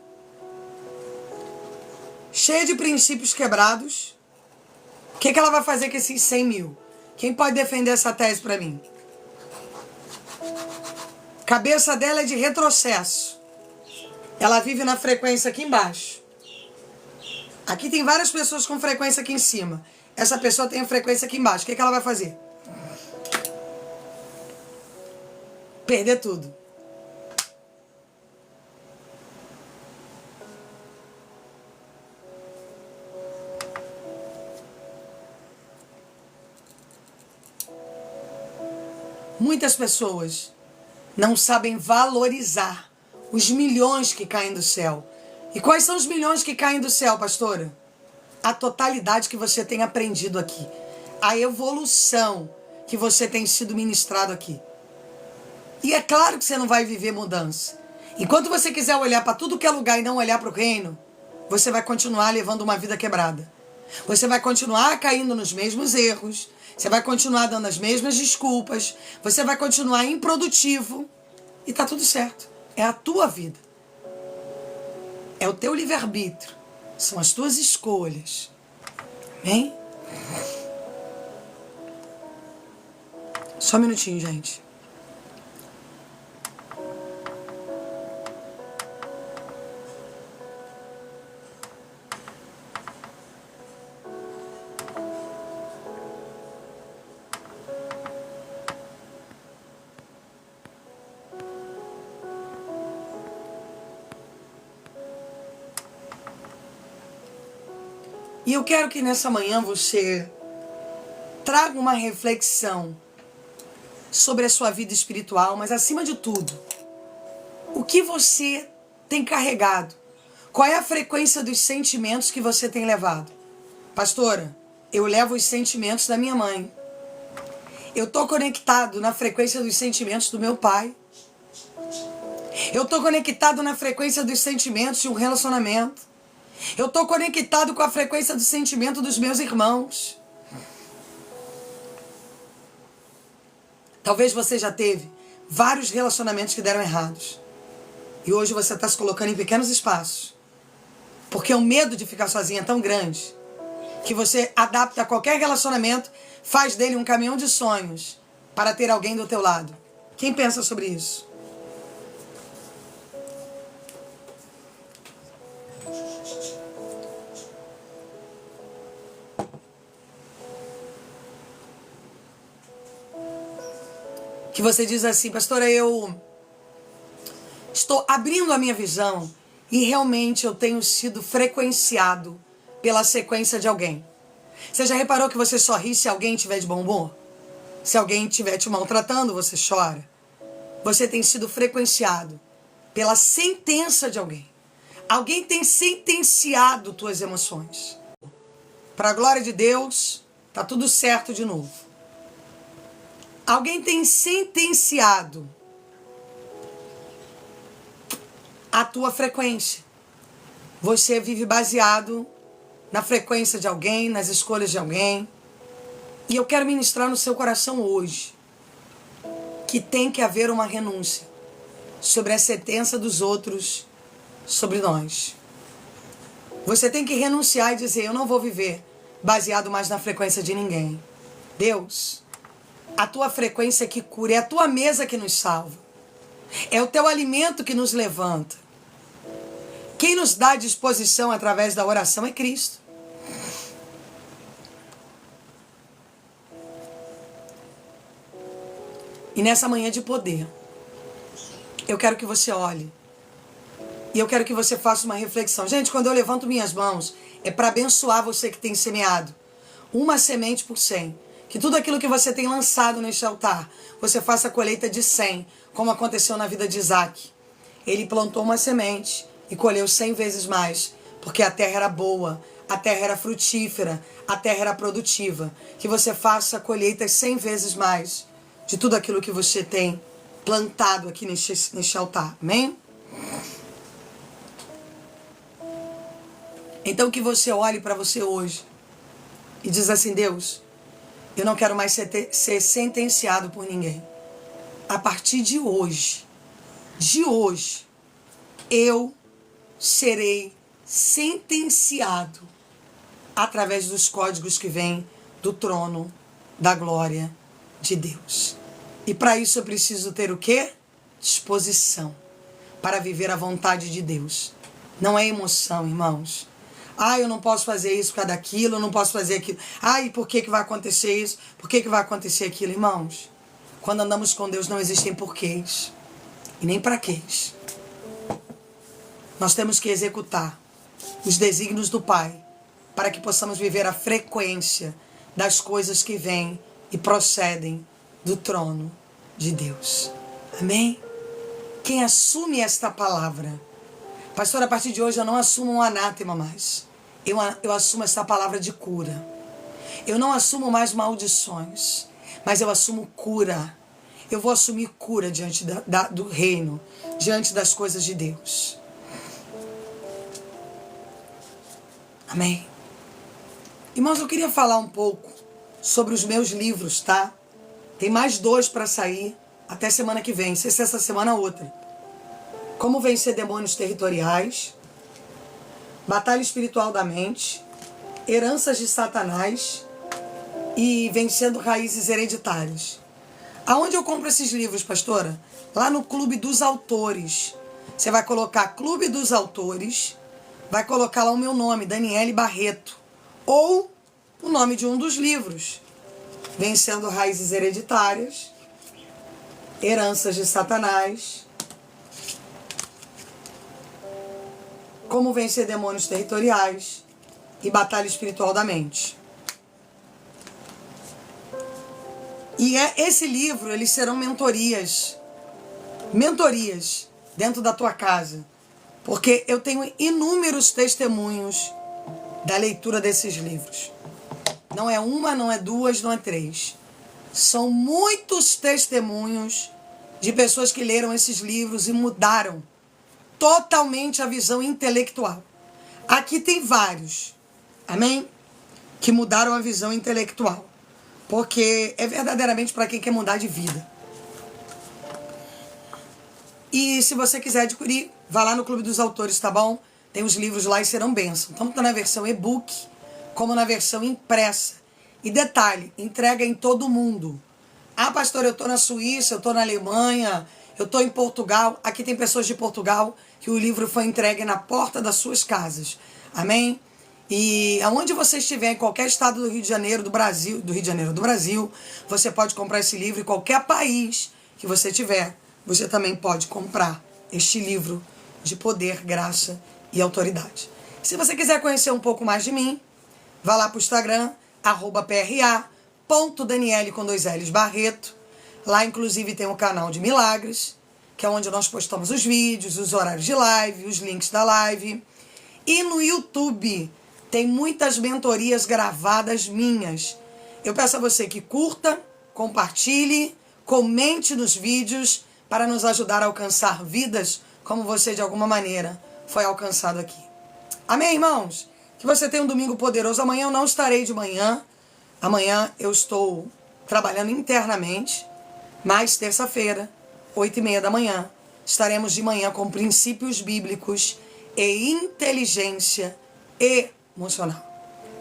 Speaker 2: cheia de princípios quebrados, o que ela vai fazer com esses 100 mil? Quem pode defender essa tese para mim? Cabeça dela é de retrocesso. Ela vive na frequência aqui embaixo. Aqui tem várias pessoas com frequência aqui em cima. Essa pessoa tem a frequência aqui embaixo. O que ela vai fazer? Perder tudo. Muitas pessoas não sabem valorizar os milhões que caem do céu. E quais são os milhões que caem do céu, pastora? A totalidade que você tem aprendido aqui. A evolução que você tem sido ministrado aqui. E é claro que você não vai viver mudança. Enquanto você quiser olhar para tudo que é lugar e não olhar para o reino, você vai continuar levando uma vida quebrada. Você vai continuar caindo nos mesmos erros. Você vai continuar dando as mesmas desculpas. Você vai continuar improdutivo. E tá tudo certo. É a tua vida. É o teu livre-arbítrio. São as tuas escolhas. Amém? Só um minutinho, gente. E eu quero que nessa manhã você traga uma reflexão sobre a sua vida espiritual, mas acima de tudo, o que você tem carregado? Qual é a frequência dos sentimentos que você tem levado? Pastora, eu levo os sentimentos da minha mãe. Eu estou conectado na frequência dos sentimentos do meu pai. Eu estou conectado na frequência dos sentimentos de um relacionamento. Eu estou conectado com a frequência do sentimento dos meus irmãos. Talvez você já teve vários relacionamentos que deram errados. E hoje você está se colocando em pequenos espaços. Porque o medo de ficar sozinha é tão grande que você adapta a qualquer relacionamento, faz dele um caminhão de sonhos para ter alguém do teu lado. Quem pensa sobre isso? Que você diz assim, pastora, eu estou abrindo a minha visão e realmente eu tenho sido frequenciado pela sequência de alguém. Você já reparou que você só ri se alguém estiver de bom humor? Se alguém estiver te maltratando, você chora. Você tem sido frequenciado pela sentença de alguém. Alguém tem sentenciado tuas emoções. Para a glória de Deus, tá tudo certo de novo. Alguém tem sentenciado a tua frequência. Você vive baseado na frequência de alguém, nas escolhas de alguém. E eu quero ministrar no seu coração hoje que tem que haver uma renúncia sobre a sentença dos outros sobre nós. Você tem que renunciar e dizer, eu não vou viver baseado mais na frequência de ninguém. Deus, a tua frequência que cura, é a tua mesa que nos salva. É o teu alimento que nos levanta. Quem nos dá disposição através da oração é Cristo. E nessa manhã de poder, eu quero que você olhe. E eu quero que você faça uma reflexão. Gente, quando eu levanto minhas mãos, é para abençoar você que tem semeado. Uma semente por 100. Que tudo aquilo que você tem lançado neste altar, você faça a colheita de 100, como aconteceu na vida de Isaac. Ele plantou uma semente e colheu 100 vezes mais, porque a terra era boa, a terra era frutífera, a terra era produtiva. Que você faça colheitas 100 vezes mais de tudo aquilo que você tem plantado aqui neste altar. Amém? Então que você olhe para você hoje e diz assim, Deus, eu não quero mais ser sentenciado por ninguém. A partir de hoje, eu serei sentenciado através dos códigos que vêm do trono da glória de Deus. E para isso eu preciso ter o quê? Disposição para viver a vontade de Deus. Não é emoção, irmãos. Ah, eu não posso fazer isso por causa daquilo, eu não posso fazer aquilo. Ah, e por que vai acontecer isso? Por que vai acontecer aquilo? Irmãos, quando andamos com Deus não existem porquês e nem praquês. Nós temos que executar os desígnios do Pai para que possamos viver a frequência das coisas que vêm e procedem do trono de Deus. Amém? Quem assume esta palavra, pastor, a partir de hoje eu não assumo um anátema mais. Eu assumo esta palavra de cura. Eu não assumo mais maldições, mas eu assumo cura. Eu vou assumir cura diante do reino, diante das coisas de Deus. Amém? Irmãos, eu queria falar um pouco sobre os meus livros, tá? Tem mais 2 para sair até semana que vem. Se essa semana, outra. Como vencer demônios territoriais, batalha espiritual da mente, heranças de Satanás e vencendo raízes hereditárias. Aonde eu compro esses livros, pastora? Lá no Clube dos Autores. Você vai colocar Clube dos Autores, vai colocar lá o meu nome, Daniele Barreto, ou o nome de um dos livros, Vencendo Raízes Hereditárias, Heranças de Satanás, Como Vencer Demônios Territoriais e Batalha Espiritual da Mente. E esse livro, eles serão mentorias dentro da tua casa, porque eu tenho inúmeros testemunhos da leitura desses livros. Não é uma, não é 2, não é 3. São muitos testemunhos de pessoas que leram esses livros e mudaram totalmente a visão intelectual. Aqui tem vários, amém? Que mudaram a visão intelectual. Porque é verdadeiramente para quem quer mudar de vida. E se você quiser adquirir, vá lá no Clube dos Autores, tá bom? Tem os livros lá e serão bênção. Tanto na versão e-book, como na versão impressa. E detalhe, entrega em todo mundo. Ah, pastor, eu tô na Suíça, eu tô na Alemanha, eu tô em Portugal. Aqui tem pessoas de Portugal que o livro foi entregue na porta das suas casas. Amém? E aonde você estiver, em qualquer estado do Rio de Janeiro, do Brasil, você pode comprar esse livro. Em qualquer país que você tiver, você também pode comprar este livro de poder, graça e autoridade. Se você quiser conhecer um pouco mais de mim, vá lá para o Instagram, @pra.daniele com 2 L's Barreto. Lá, inclusive, tem um canal de milagres, que é onde nós postamos os vídeos, os horários de live, os links da live. E no YouTube tem muitas mentorias gravadas minhas. Eu peço a você que curta, compartilhe, comente nos vídeos para nos ajudar a alcançar vidas como você, de alguma maneira, foi alcançado aqui. Amém, irmãos? Que você tenha um domingo poderoso. Amanhã eu não estarei de manhã. Amanhã eu estou trabalhando internamente. Mas terça-feira, 8h30 da manhã, estaremos de manhã com princípios bíblicos e inteligência emocional.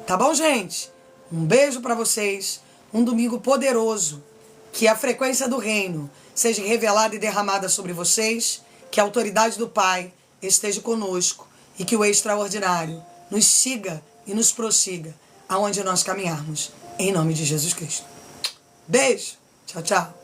Speaker 2: Tá bom, gente? Um beijo para vocês. Um domingo poderoso. Que a frequência do reino seja revelada e derramada sobre vocês. Que a autoridade do Pai esteja conosco. E que o extraordinário nos siga e nos prossiga aonde nós caminharmos. Em nome de Jesus Cristo. Beijo. Tchau, tchau.